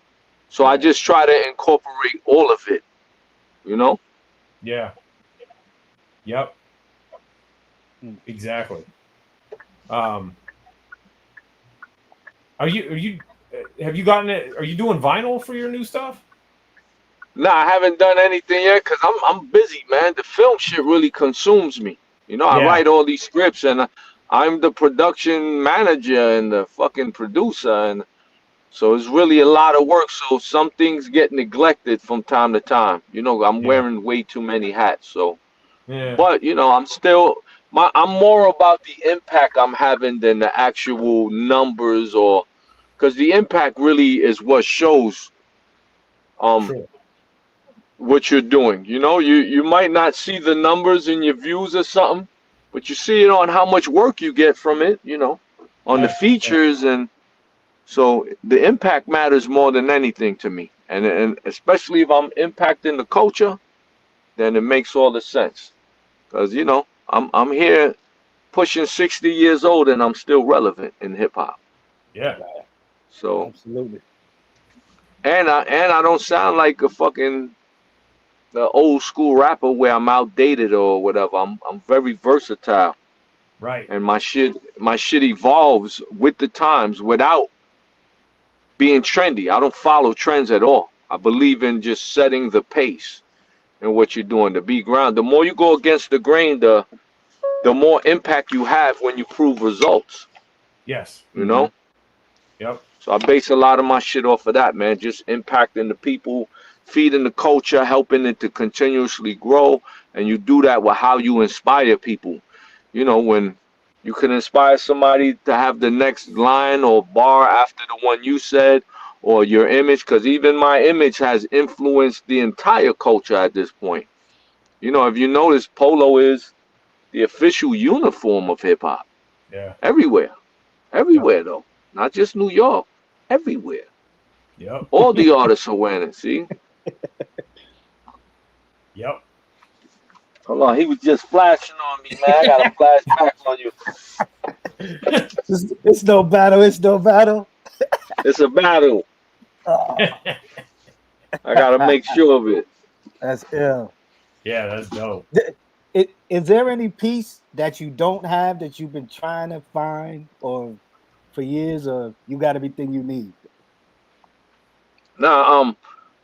So I just try to incorporate all of it, you know? Yeah. Yep. Exactly. Are you doing vinyl for your new stuff? No, I haven't done anything yet because I'm busy, man. The film shit really consumes me. You know, I write all these scripts and I'm the production manager and the fucking producer, and so it's really a lot of work. So some things get neglected from time to time. You know, I'm wearing way too many hats. So, but you know, I'm more about the impact I'm having than the actual numbers, or because the impact really is what shows what you're doing. You know, you might not see the numbers in your views or something, but you see it on how much work you get from it, you know, on the features. And so the impact matters more than anything to me. And especially if I'm impacting the culture, then it makes all the sense. Because, you know, I'm here pushing 60 years old and I'm still relevant in hip hop. Yeah. So Absolutely. and I don't sound like a fucking old school rapper where I'm outdated or whatever. I'm very versatile, Right. and my shit evolves with the times without being trendy. I don't follow trends at all. I believe in just setting the pace in what you're doing to be ground. The more you go against the grain, the more impact you have when you prove results. Yes. You know? Yep. So I base a lot of my shit off of that, man. Just impacting the people, feeding the culture, helping it to continuously grow. And you do that with how you inspire people. You know, when you can inspire somebody to have the next line or bar after the one you said, or your image, because even my image has influenced the entire culture at this point. You know, if you notice, polo is the official uniform of hip hop. Yeah. Everywhere. Everywhere, though. Not just New York. Everywhere. Yep. All the artists are wearing it, see? Yep. Hold on, he was just flashing on me, man. I got to flash back on you. It's no battle. It's no battle. It's a battle. Oh, I got to make sure of it. that's ill. Yeah, that's dope. Is there any piece that you don't have that you've been trying to find or for years, or you got everything you need? Now,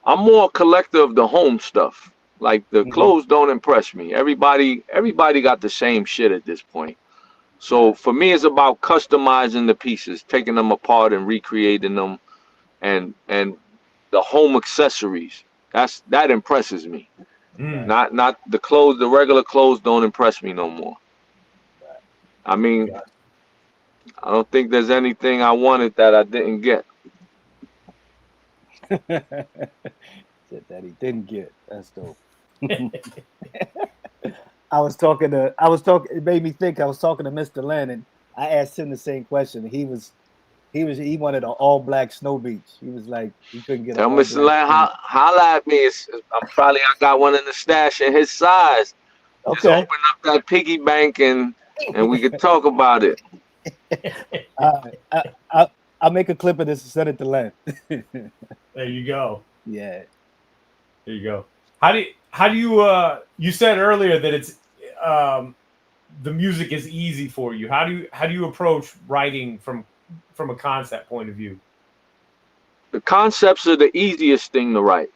I'm more a collector of the home stuff. Like the clothes don't impress me. Everybody got the same shit at this point. So for me, it's about customizing the pieces, taking them apart and recreating them, and the home accessories. That impresses me. Not the clothes. The regular clothes don't impress me no more. I mean, I don't think there's anything I wanted that I didn't get. That he didn't get. That's dope. It made me think. I was talking to Mr. Lennon. I asked him the same question. He wanted an all black snow beach. He was like, he couldn't get. Tell Mr. Lang, holla at me. I got one in the stash in his size. Okay. Just open up that piggy bank and we could talk about it. I'll make a clip of this and send it to Len. There you go. Yeah. There you go. How do you you said earlier that it's the music is easy for you. How do you approach writing from a concept point of view? The concepts are the easiest thing to write.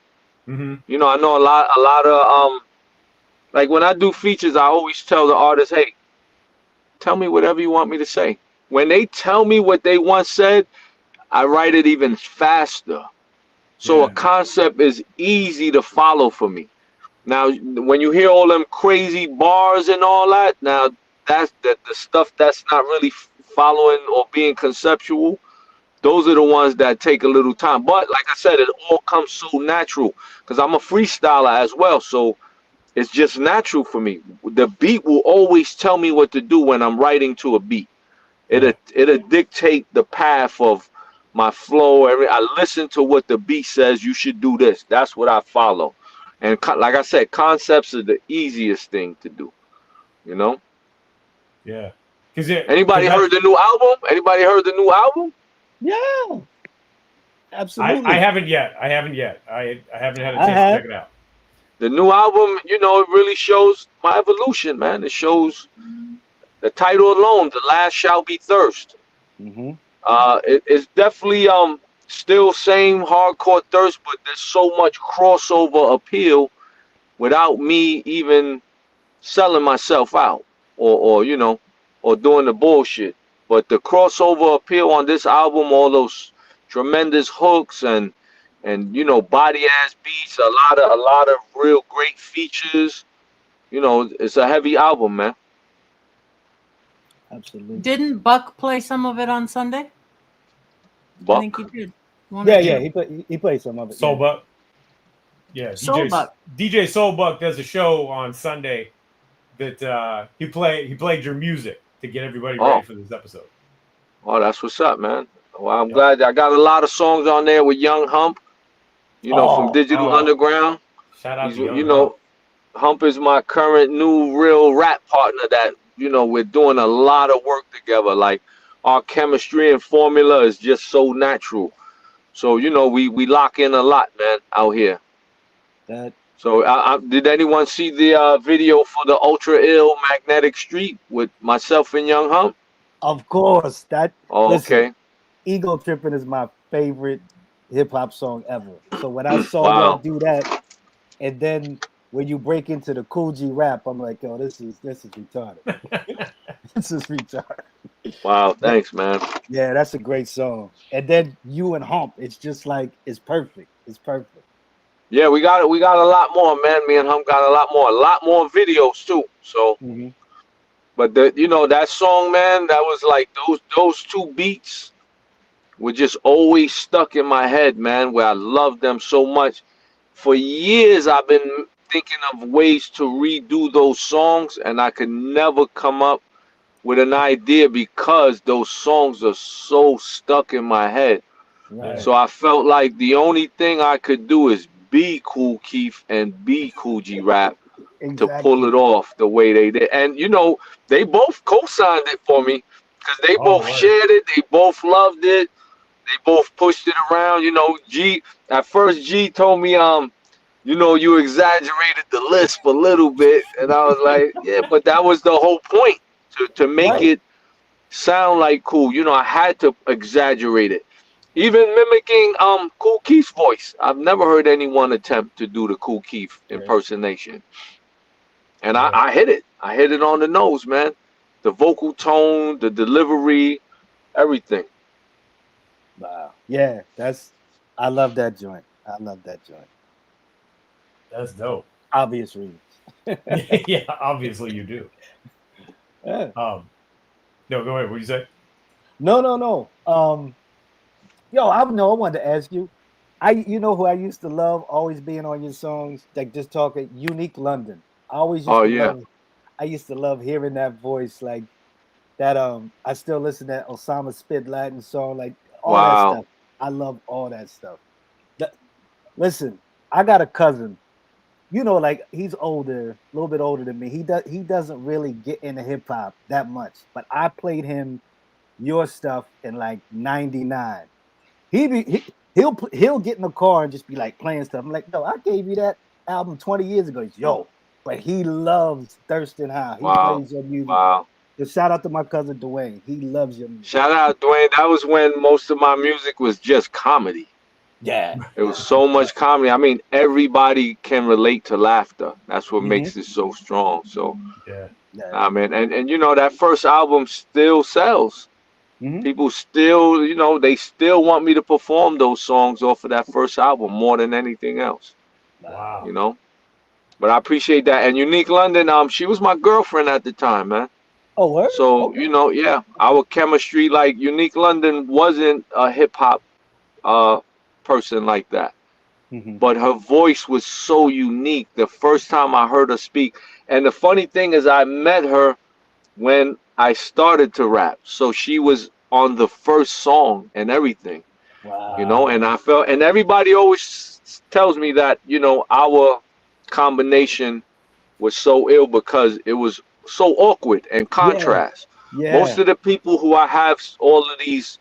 Mm-hmm. You know, I know a lot of like when I do features, I always tell the artist, hey, tell me whatever you want me to say. When they tell me what they once said, I write it even faster. So a concept is easy to follow for me. Now, when you hear all them crazy bars and all that, now that's the stuff that's not really following or being conceptual. Those are the ones that take a little time. But like I said, it all comes so natural because I'm a freestyler as well. So it's just natural for me. The beat will always tell me what to do when I'm writing to a beat. It'll dictate the path of my flow. I listen to what the beat says. You should do this. That's what I follow. And like I said, concepts are the easiest thing to do. You know? Yeah. Anybody heard the new album? Anybody heard the new album? Yeah. Absolutely. I haven't yet. I haven't had a chance to check it out. The new album, you know, it really shows my evolution, man. It shows the title alone, "The Last Shall Be Thirst." Mm-hmm. It's definitely still same hardcore thirst, but there's so much crossover appeal without me even selling myself out or you know, or doing the bullshit. But the crossover appeal on this album, all those tremendous hooks and you know, body ass beats, a lot of real great features. You know, it's a heavy album, man. Absolutely. Didn't Buck play some of it on Sunday? Buck? I think he did. He played some of it. Soul Buck. Yeah, DJ Soul Buck does a show on Sunday that he played your music to get everybody ready for this episode. Oh, that's what's up, man. Well, I'm glad I got a lot of songs on there with Young Hump, you know, from Digital Underground. Shout out to Young Hump is my current new real rap partner that we're doing a lot of work together. Like our chemistry and formula is just so natural. So we lock in a lot, man, out here. That So did anyone see the video for the Ultra Ill Magnetic Street with myself and Young Hump? of course that. Oh, Listen, okay. Ego Tripping is my favorite hip hop song ever. So when I saw y'all Wow. do that, and then when you break into the Cool G rap, I'm like, yo, this is retarded. This is retarded. Wow. Thanks, man. Yeah, that's a great song. And then you and Hump, it's just like it's perfect. It's perfect. Yeah, we got a lot more, man. Me and Hump got a lot more videos too. So, Mm-hmm. but that song, man, that was like those two beats were just always stuck in my head, man. Where I loved them so much. For years, I've been thinking of ways to redo those songs, and I could never come up with an idea because those songs are so stuck in my head. Right. So I felt like the only thing I could do is be Cool Keith and be Cool G Rap to pull Exactly. it off the way they did. And they both co-signed it for me because they Oh, both word. shared it. They both loved it. They both pushed it around. G at first G told me you exaggerated the lisp a little bit, and I was like, yeah, but that was the whole point to make Right. it sound like cool. I had to exaggerate it. Even mimicking Cool Keith's voice. I've never heard anyone attempt to do the Cool Keith impersonation. And Yeah. I hit it. I hit it on the nose, man. The vocal tone, the delivery, everything. Wow. Yeah, I love that joint. I love that joint. That's dope. Obvious reasons. Yeah, obviously you do. Yeah. No, go ahead. What do you say? No. Yo, I wanted to ask you. You know who I used to love always being on your songs, like just talking. Unique London. I always used Oh to yeah. love. I used to love hearing that voice, like that. I still listen to that Osama Spit Latin song, like all that Wow. stuff. I love all that stuff. Listen, I got a cousin. Like he's older, a little bit older than me. He doesn't really get into hip hop that much, but I played him your stuff in like '99. He'll get in the car and just be like playing stuff. I'm like, no, I gave you that album 20 years ago. He's, yo, but he loves Thirstin Howl. He Wow. plays your music. Wow. Just shout out to my cousin Dwayne. He loves your music. Shout out Dwayne. That was when most of my music was just comedy. Yeah. It was so much comedy. I mean, everybody can relate to laughter. That's what makes it so strong. So, Yeah. Yeah. man, and that first album still sells. Mhm. People still, they still want me to perform those songs off of that first album more than anything else. Wow. But I appreciate that. And Unique London, she was my girlfriend at the time, man. Oh, word? So, Okay. yeah, our chemistry, like Unique London wasn't a hip hop person like that. Mhm. But her voice was so unique the first time I heard her speak. And the funny thing is I met her when I started to rap. So she was on the first song and everything. Wow. And I felt, and everybody always tells me that, our combination was so ill because it was so awkward and contrast. Yeah. Most of the people who I have all of these,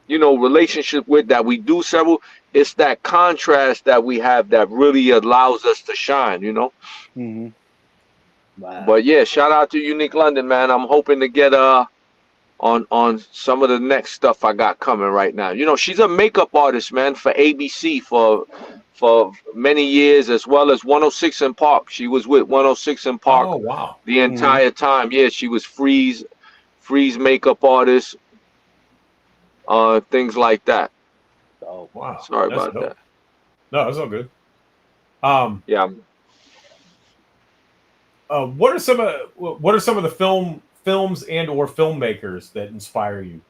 relationship with that we do several, it's that contrast that we have that really allows us to shine, Mhm. Wow. But yeah, shout out to Unique London, man. I'm hoping to get on some of the next stuff I got coming right now. She's a makeup artist, man, for ABC for many years, as well as 106 in Park. She was with 106 in Park Oh, wow. the entire time. Yeah, she was Freeze makeup artist, things like that. Oh, Wow. Sorry That's about dope. that. No, that's all good. Yeah. What are some of the films and or filmmakers that inspire you?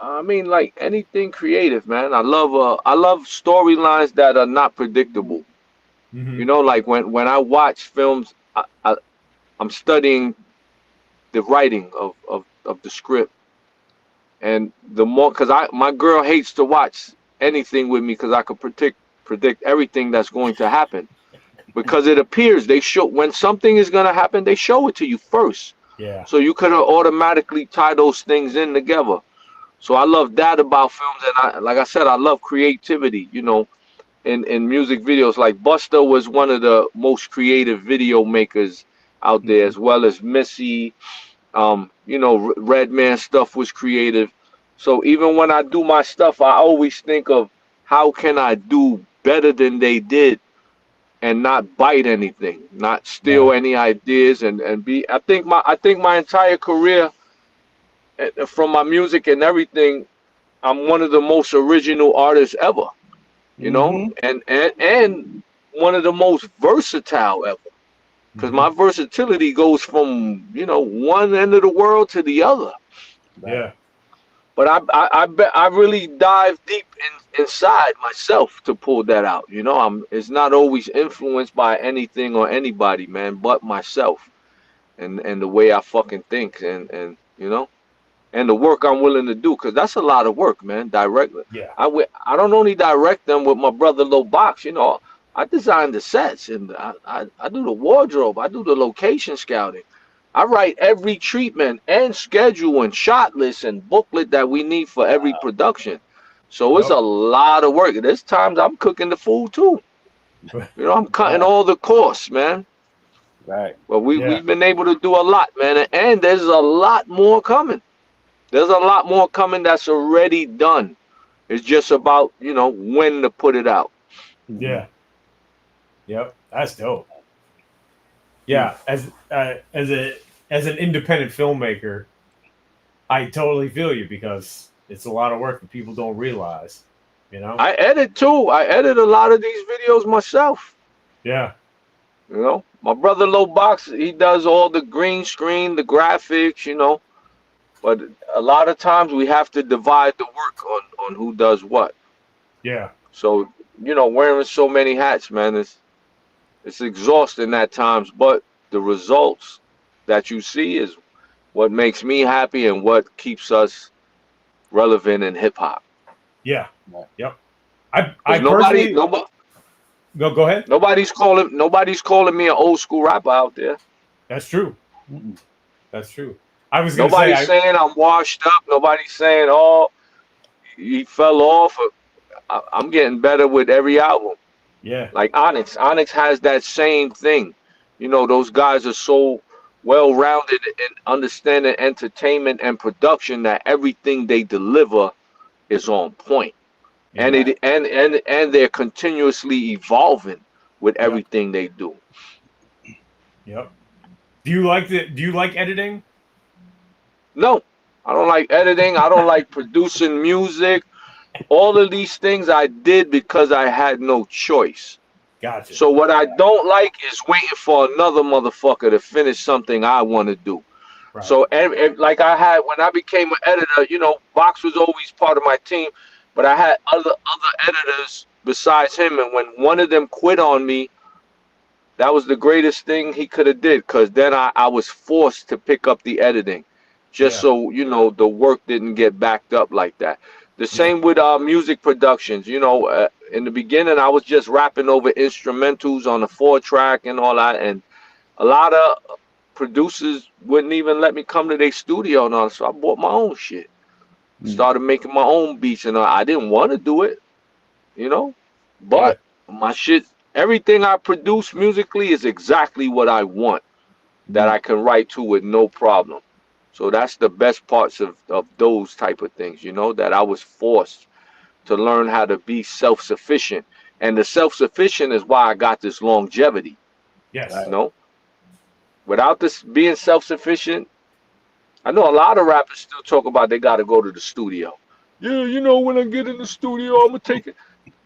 I mean, like anything creative, man. I love storylines that are not predictable. Mhm. Like when I watch films, I'm studying the writing of the script, and the more because my girl hates to watch anything with me because I could predict everything that's going to happen. because it appears they show when something is gonna happen, they show it to you first. Yeah. So you could automatically tie those things in together. So I love that about films, and like I said, I love creativity. In music videos, like Busta was one of the most creative video makers out there, as well as Missy. Redman stuff was creative. So even when I do my stuff, I always think of how can I do better than they did and not bite anything, not steal any ideas and be I think my entire career from my music and everything, I'm one of the most original artists ever, and one of the most versatile ever. Because my versatility goes from one end of the world to the other. Yeah. But I really dive deep inside myself to pull that out. It's not always influenced by anything or anybody, man, but myself and the way I fucking think and the work I'm willing to do, because that's a lot of work, man. Directly, Yeah. I don't only direct them with my brother Lil Box. I design the sets and I do the wardrobe. I do the location scouting. I write every treatment and schedule and shot list and booklet that we need for every production. So it's a lot of work. There's times I'm cooking the food too. I'm cutting all the costs, man. Right. But we've been able to do a lot, man. And there's a lot more coming. There's a lot more coming that's already done. It's just about, when to put it out. Yeah. Yep. That's dope. Yeah. As an independent filmmaker, I totally feel you, because it's a lot of work that people don't realize. I edit too. I edit a lot of these videos myself. Yeah. My brother Low Box, he does all the green screen, the graphics, But a lot of times we have to divide the work on who does what. Yeah. So, wearing so many hats, man, it's exhausting at times, but the results that you see is what makes me happy and what keeps us relevant in hip hop. Yeah. Yep. I nobody go ahead. Nobody's calling me an old school rapper out there. That's true. That's true. I was Nobody's saying I'm washed up. Nobody's saying, he fell off. I'm getting better with every album. Yeah. Like Onyx. Onyx has that same thing. Those guys are so well-rounded in understanding entertainment and production that everything they deliver is on point. Yeah. And they're continuously evolving with everything they do. Yep. Do you like editing? No, I don't like editing. I don't like producing music. All of these things I did because I had no choice. Gotcha. So what I don't like is waiting for another motherfucker to finish something I want to do. Right. So like I had when I became an editor, Box was always part of my team, but I had other editors besides him. And when one of them quit on me, that was the greatest thing he could have did, because then I was forced to pick up the editing. Just so, the work didn't get backed up like that. The same with music productions. In the beginning, I was just rapping over instrumentals on the 4-track and all that. And a lot of producers wouldn't even let me come to their studio now. So I bought my own shit. Started making my own beats. And I didn't want to do it, But my shit, everything I produce musically is exactly what I want. That I can write to with no problem. So that's the best parts of those type of things, that I was forced to learn how to be self-sufficient. And the self-sufficient is why I got this longevity. Yes. Without this being self-sufficient, I know a lot of rappers still talk about they got to go to the studio. Yeah, when I get in the studio, I'm going to take it.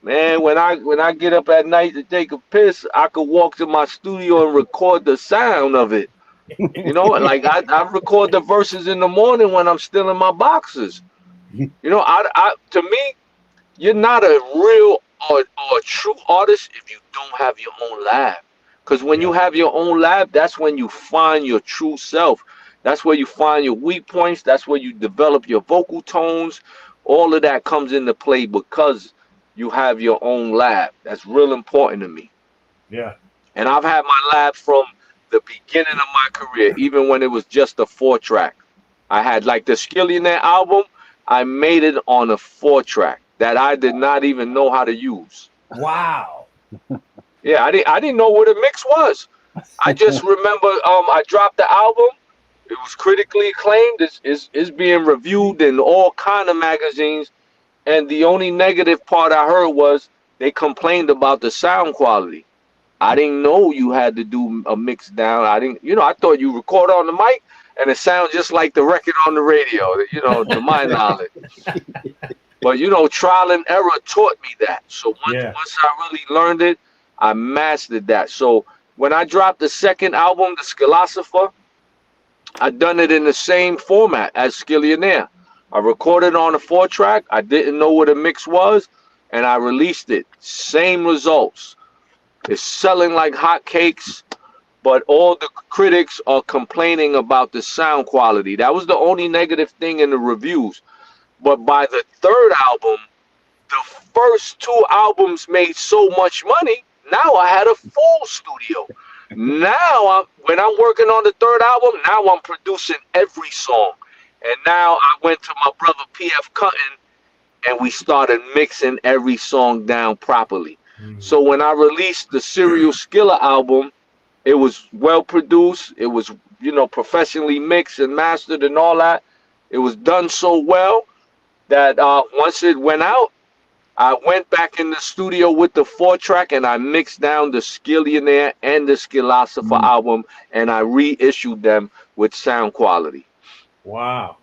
Man, when I get up at night to take a piss, I could walk to my studio and record the sound of it. Like I record the verses in the morning when I'm still in my boxes. To me, you're not a real or a true artist if you don't have your own lab. Because when you have your own lab, that's when you find your true self. That's where you find your weak points. That's where you develop your vocal tones. All of that comes into play because you have your own lab. That's real important to me. Yeah. And I've had my lab from the beginning of my career, even when it was just a 4-track. I had like the Skillionaire album. I made it on a 4-track that I did not even know how to use. Wow. Yeah, I didn't know what a mix was. I just remember I dropped the album. It was critically acclaimed. It's being reviewed in all kind of magazines. And the only negative part I heard was they complained about the sound quality. I didn't know you had to do a mix down. I thought you record on the mic and it sounds just like the record on the radio, to my knowledge. But, trial and error taught me that. So once I really learned it, I mastered that. So when I dropped the second album, The Skillosopher, I done it in the same format as Skillionaire. I recorded on a 4-track. I didn't know what a mix was, and I released it. Same results. It's selling like hotcakes, but all the critics are complaining about the sound quality. That was the only negative thing in the reviews. But by the third album, the first 2 albums made so much money, now I had a full studio. Now, when I'm working on the third album, now I'm producing every song. And now I went to my brother P.F. Cutton, and we started mixing every song down properly. So when I released the Serial Skiller album, it was well produced. It was, professionally mixed and mastered and all that. It was done so well that once it went out, I went back in the studio with the 4-track and I mixed down the Skillionaire and the Skillosopher album, and I reissued them with sound quality. Wow.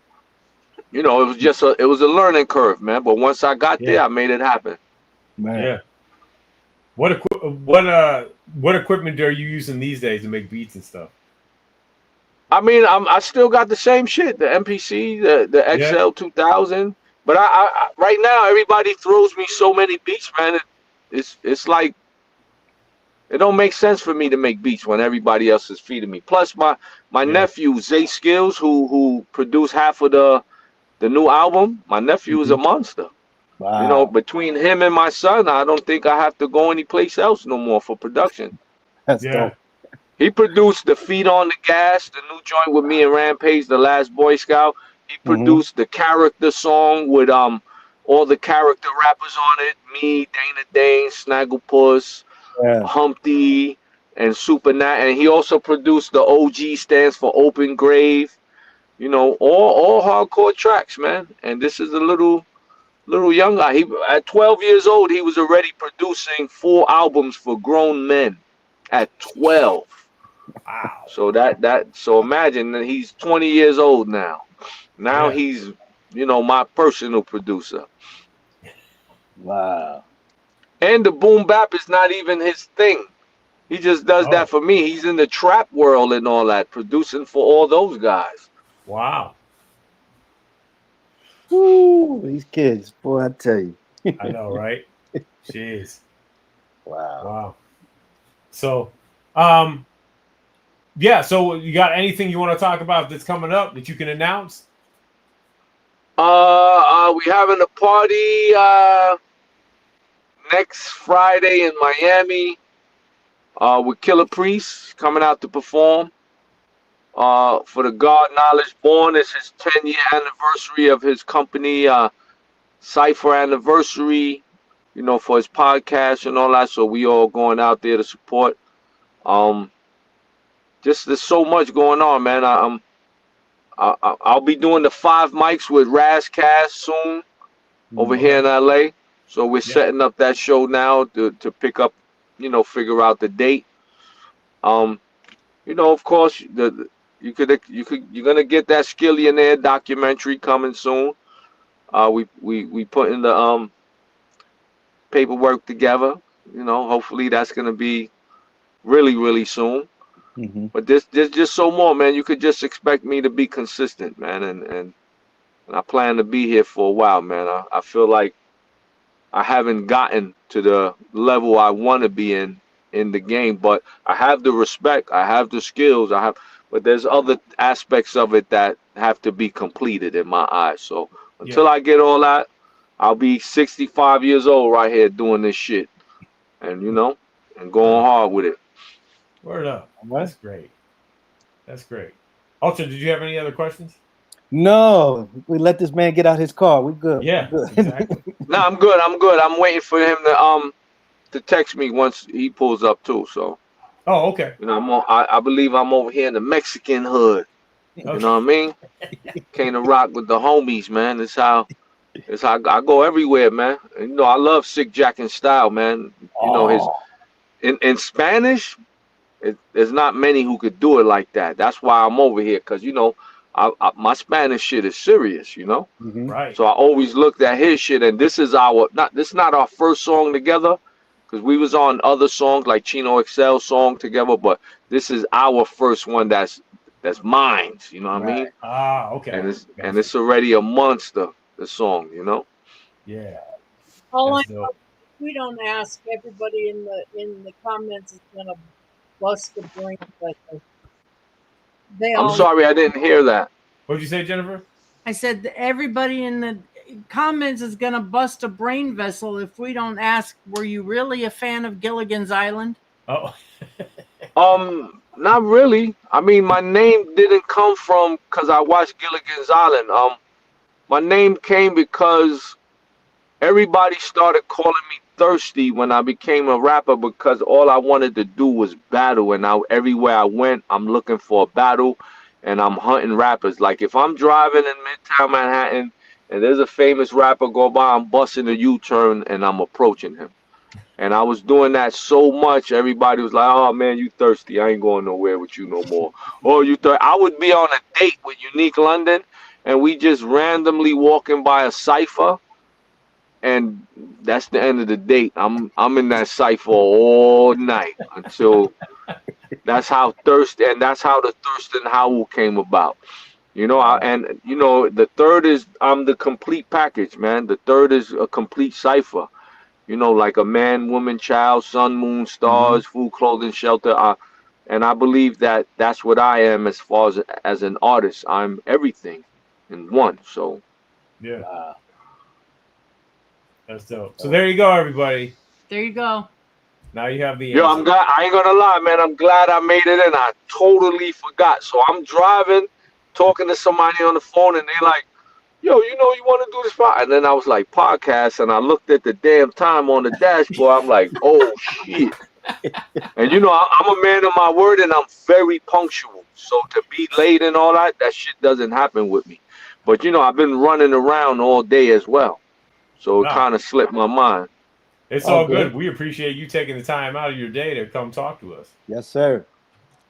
It was a learning curve, man. But once I got there, I made it happen. Man. Yeah. What equipment are you using these days to make beats and stuff? I mean, I still got the same shit, the MPC, the XL 2000. But I right now, everybody throws me so many beats, man. It's like it don't make sense for me to make beats when everybody else is feeding me. Plus, my nephew Zay Skills, who produced half of the new album, my nephew is a monster. Wow. Between him and my son, I don't think I have to go anyplace else no more for production. That's dope. He produced the Feet on the Gas, the new joint with me and Rampage, The Last Boy Scout. He produced the character song with all the character rappers on it. Me, Dana Dane, Snagglepuss, Humpty, and Supernat. And he also produced the OG, stands for Open Grave. All hardcore tracks, man. And this is a little young guy. He at 12 years old, he was already producing full albums for grown men. At 12. Wow. So imagine that he's 20 years old now. Now he's, my personal producer. Wow. And the boom bap is not even his thing. He just does that for me. He's in the trap world and all that, producing for all those guys. Wow. Woo, these kids, boy, I tell you. I know, right? Jeez. Wow. So, so you got anything you want to talk about that's coming up that you can announce? We having a party next Friday in Miami with Killer Priest coming out to perform for the God Knowledge Born. It's his 10-year anniversary of his company, Cypher anniversary, for his podcast and all that. So we all going out there to support. Just there's so much going on, man. I'll be doing the 5 mics with Razcast soon over here in LA. So we're setting up that show now to pick up, figure out the date. Of course, you're gonna get that Skillionaire documentary coming soon. We putting the paperwork together. Hopefully that's gonna be really, really soon. But there's just so more, man. You could just expect me to be consistent, man, and I plan to be here for a while, man. I feel like I haven't gotten to the level I want to be in the game, but I have the respect, I have the skills, but there's other aspects of it that have to be completed in my eyes. So until I get all that, I'll be 65 years old right here doing this shit, and and going hard with it. Word up. Right. That's great. That's great. Ultra, did you have any other questions? No, we let this man get out his car. We good. Yeah, We good. exactly. No, I'm good. I'm waiting for him to text me once he pulls up too. So Oh, okay. you know, I believe I'm over here in the Mexican hood. Okay. You know what I mean? Came to rock with the homies, man. It's how I go everywhere, man. And, you know, I love Sick Jack and Style, man. You know, his in Spanish, there's not many who could do it like that. That's why I'm over here, because you know, my Spanish shit is serious, you know. Mhm. Right. So I always looked at his shit, and this is not our first song together, because we was on other songs like Chino Excel song together, but this is our first one that's mine. You know what I mean? Ah, okay. And it's already a monster, the song, you know. Yeah. All I That's know, dope. if we don't ask, everybody in the comments is gonna bust the brain. But they I'm all. sorry I didn't hear that. What'd you say, Jennifer? I said that everybody in the comments is gonna bust a brain vessel if we don't ask. Were you really a fan of Gilligan's Island? Oh. Not really. I mean, my name didn't come from because I watched Gilligan's Island. My name came because everybody started calling me Thirsty when I became a rapper, because all I wanted to do was battle, and now everywhere I went, I'm looking for a battle, and I'm hunting rappers. Like if I'm driving in Midtown Manhattan and there's a famous rapper go by, I'm busting a U-turn and I'm approaching him. And I was doing that so much, everybody was like, "Oh man, you thirsty? I ain't going nowhere with you no more." Oh, you thirsty? I would be on a date with Unique London, and we just randomly walking by a cipher, and that's the end of the date. I'm in that cipher all night until that's how that's how the Thirstin Howl came about. You know, and you know, the third is I'm the complete package, man. The third is a complete cipher. You know, like a man, woman, child, sun, moon, stars, food, clothing, shelter. And I believe that that's what I am as far as an artist. I'm everything in one. So Yeah. That's dope. So there you go, everybody. There you go. Now you have the yo, answer. I ain't gonna lie, man. I'm glad I made it in. I totally forgot. So I'm driving, talking to somebody on the phone, and they like, "Yo, you know, you want to do this pod?" And then I was like, "Podcast," and I looked at the damn time on the dashboard. I'm like, "Oh shit!" And you know, I'm a man of my word, and I'm very punctual. So to be late and all that shit doesn't happen with me. But you know, I've been running around all day as well, so it Nah. kind of slipped my mind. It's all good. We appreciate you taking the time out of your day to come talk to us. Yes, sir.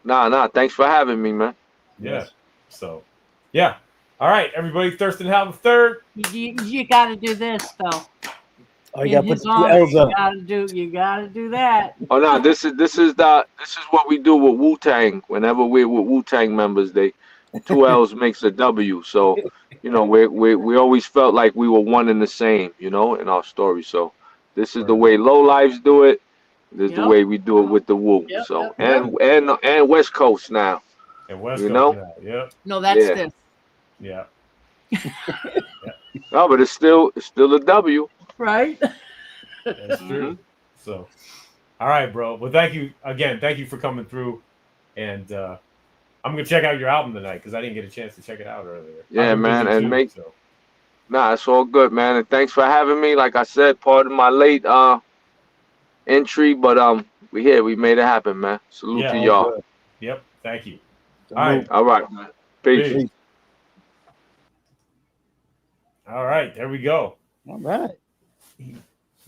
Nah. Thanks for having me, man. Yeah. Yes. So, yeah. All right, everybody. Thirstin Howl the third. You got to do this though. Oh, you got to put his the two honor, L's up. You gotta do that. Oh no, this is what we do with Wu-Tang. Whenever we're with Wu-Tang members, they two L's makes a W. So, you know, we always felt like we were one and the same, you know, in our story. So this is the way low lives do it. This is the way we do it with the Wu. So and West Coast now. And West you Coast know? now. Yep. No, that's this. Yeah. No, but it's still a W. Right? That's true. So, all right, bro. Well, thank you again. Thank you for coming through. And I'm gonna check out your album tonight because I didn't get a chance to check it out earlier. Yeah, man, and too, Nah, it's all good, man. And thanks for having me. Like I said, part of my late entry, but we here. We made it happen, man. Salute to y'all. Good. Yep. Thank you. All right, man. Peace. All right, there we go. All right.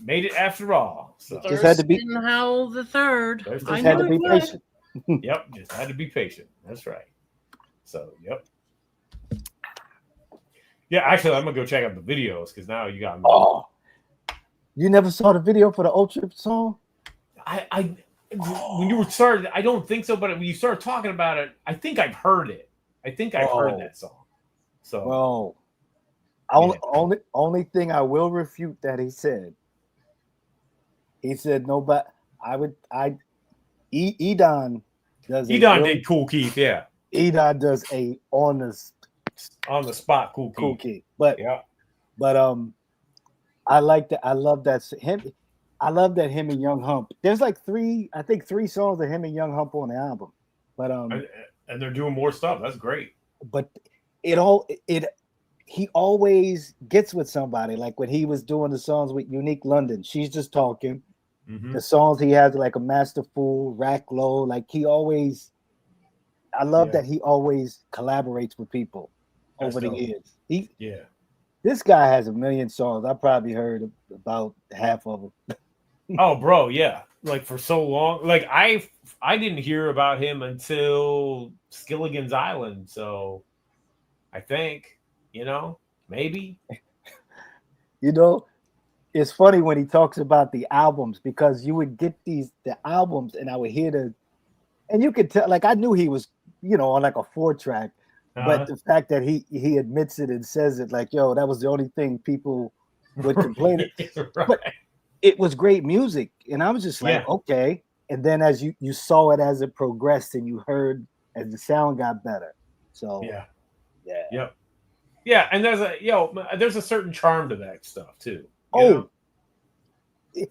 Made it after all. So Just had to be Howl the third. Just Just had to be patient. Yep, just had to be patient. That's right. So, yep. Yeah, actually, I'm gonna go check out the videos because now you got me. Oh, you never saw the video for the Ultra song? When you were started, I don't think so. But when you started talking about it, I think I've heard it. I think I've heard that song. So, well, only thing I will refute that he said nobody. Edon does. Edon did Cool Keith, yeah. Edon does a on the spot Cool Keith. But yeah, but I like that. I love that him. I love that him and Young Hump. There's like three songs of him and Young Hump on the album. But and they're doing more stuff. That's great. But he always gets with somebody. Like when he was doing the songs with Unique London, She's Just Talking. Mm-hmm. The songs he has like a Masterful, Rack Low. Like I love that he always collaborates with people over the years. This guy has 1 million songs. I probably heard about half of them. Oh, bro, yeah. Like for so long. Like I didn't hear about him until Skilligan's Island. So I think, maybe. It's funny when he talks about the albums because you would get the albums and I would hear and you could tell, like I knew he was, on like a 4-track, but the fact that he admits it and says it like, yo, that was the only thing people would complain. Right. But it was great music. And I was just like, okay. And then as you saw it as it progressed and you heard as the sound got better. So yeah. And there's a certain charm to that stuff too.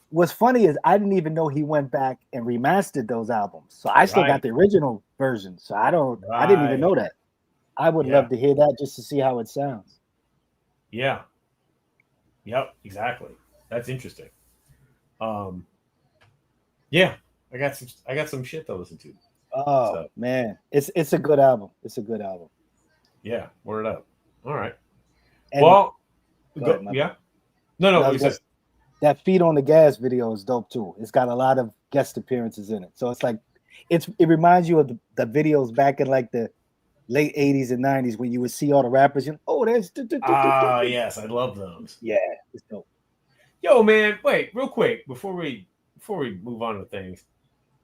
What's funny is I didn't even know he went back and remastered those albums. So I still got the original version. So I didn't even know that. I would love to hear that just to see how it sounds. Yeah. Yep, exactly. That's interesting. Yeah, I got some shit to listen to. Oh man, it's a good album. It's a good album. Yeah, word up. All right. And well, ahead, No. That Feet on the Gas video is dope too. It's got a lot of guest appearances in it. So it's like it reminds you of the videos back in like the late 80s and 90s when you would see all the rappers. There's yes, I love those. Yeah, it's dope. Yo, man, wait, real quick before we move on to things.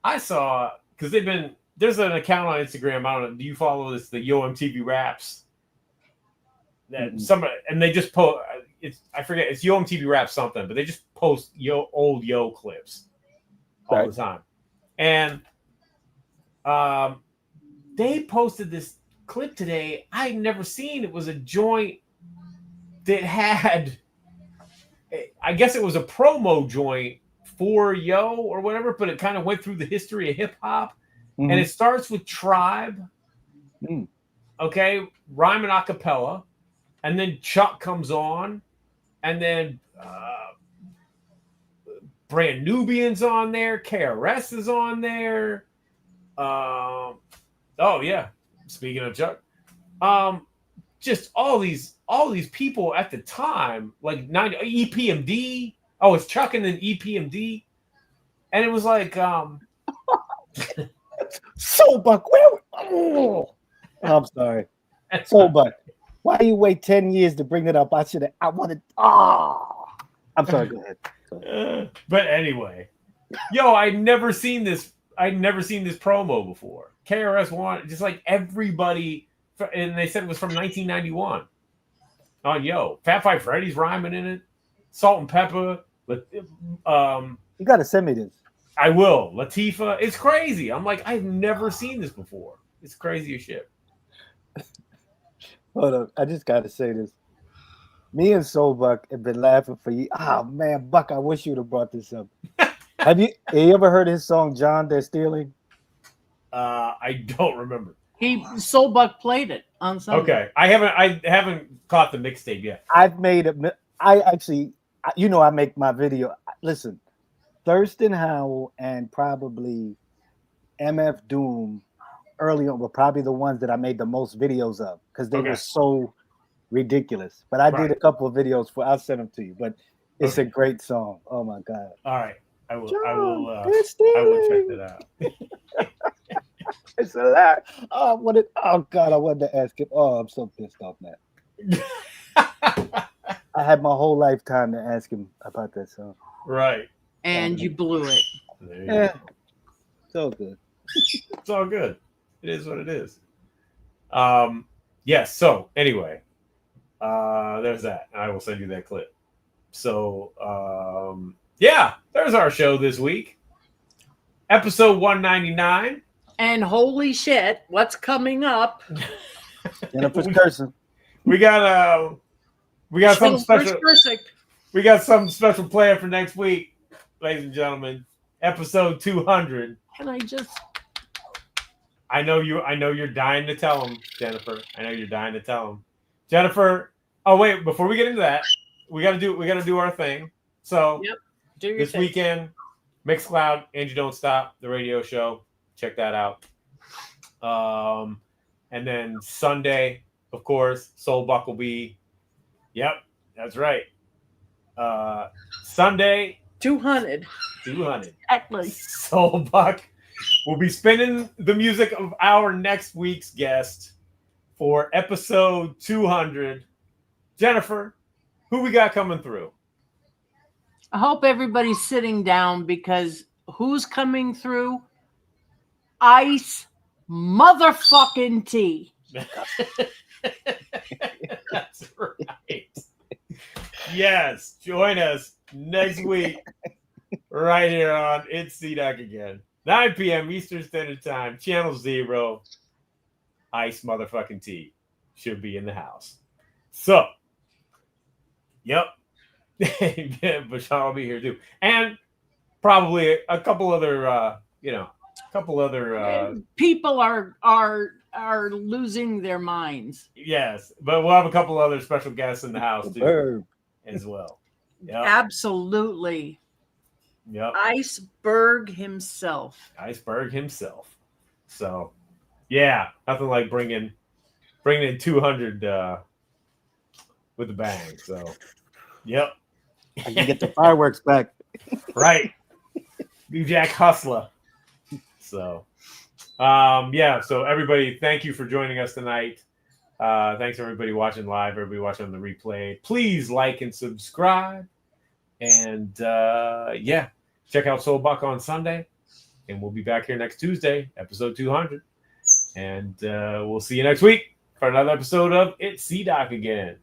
I saw because there's an account on Instagram. I don't know. Do you follow this? The Yo MTV Raps. That somebody and they just post. I forget. It's Yo MTV Raps something, but they just post old Yo clips all the time. And they posted this clip today. I'd never seen. It was a joint that had. I guess it was a promo joint for Yo or whatever, but it kind of went through the history of hip hop, and it starts with Tribe. Okay, rhyming a cappella, and then Chuck comes on, and then Brand Nubian's on there, KRS is on there. Speaking of Chuck, just all these people at the time, like EPMD. Oh, it's Chuck and then EPMD, and it was like Soulbuck. I'm sorry, Soulbuck. Why do you wait 10 years to bring it up? I'm sorry. Go ahead. But anyway, yo, I'd never seen this promo before. KRS One, just like everybody, and they said it was from 1991. On Yo, Fat Five Freddy's rhyming in it. Salt and Pepper. You gotta send me this. I will. Latifah. It's crazy. I'm like, I've never seen this before. It's crazy as shit. Hold up. I just gotta say this. Me and Soulbuck have been laughing for you. Oh man, Buck, I wish you'd have brought this up. Have you ever heard his song John They're Stealing? I don't remember. Soulbuck played it on Sunday. Okay. I haven't caught the mixtape yet. I've made it. I make my video. Listen, Thirstin Howl and probably MF Doom early on were probably the ones that I made the most videos of because they were so ridiculous. But I did a couple of videos I'll send them to you. But it's a great song. Oh my God. All right. I will check that out. It's a lot. Oh God, I wanted to ask him. Oh, I'm so pissed off now. I had my whole lifetime to ask him about that song. Right. And you blew it. Yeah. So good. It's all good. It is what it is. Yes. So anyway, there's that. I will send you that clip. So there's our show this week. Episode 199. And holy shit, what's coming up? Jennifer's cursing. We got something special. We got something special planned for next week. ladies and gentlemen, episode 200. Can I just? I know you're dying to tell him, Jennifer. I know you're dying to tell him, Jennifer. Oh wait, before we get into that, we gotta do our thing. So Yep. Do your this thing. weekend, Mixcloud, Angie Don't Stop, the radio show. Check that out. And then Sunday, of course, Soul Buck will be. Yep, that's right. Sunday, 200. 200. Exactly. Soul Buck will be spinning the music of our next week's guest for episode 200. Jennifer, who we got coming through? I hope everybody's sitting down because who's coming through? Ice motherfucking tea. That's right. Yes, join us next week right here on It's C-Doc again. 9 p.m. Eastern Standard Time, Channel 0. Ice motherfucking tea should be in the house. So, yep. Bashar will be here too. And probably a couple other, People are losing their minds. Yes, but we'll have a couple other special guests in the house too as well. Yep. Absolutely. Yep. Iceberg himself. So, yeah, nothing like bringing in 200 with a bang. So, yep. I can get the fireworks back. Right. New Jack Hustler. So, yeah. So everybody, thank you for joining us tonight. Thanks everybody watching live, everybody watching on the replay. Please like and subscribe. And yeah, check out Soul Buck on Sunday. And we'll be back here next Tuesday, episode 200. And we'll see you next week for another episode of It's C-Doc again.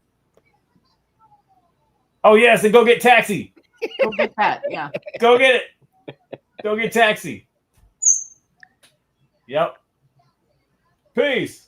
Oh, yes, and go get Taxi. Go get that, yeah. Go get it. Go get Taxi. Yep. Peace.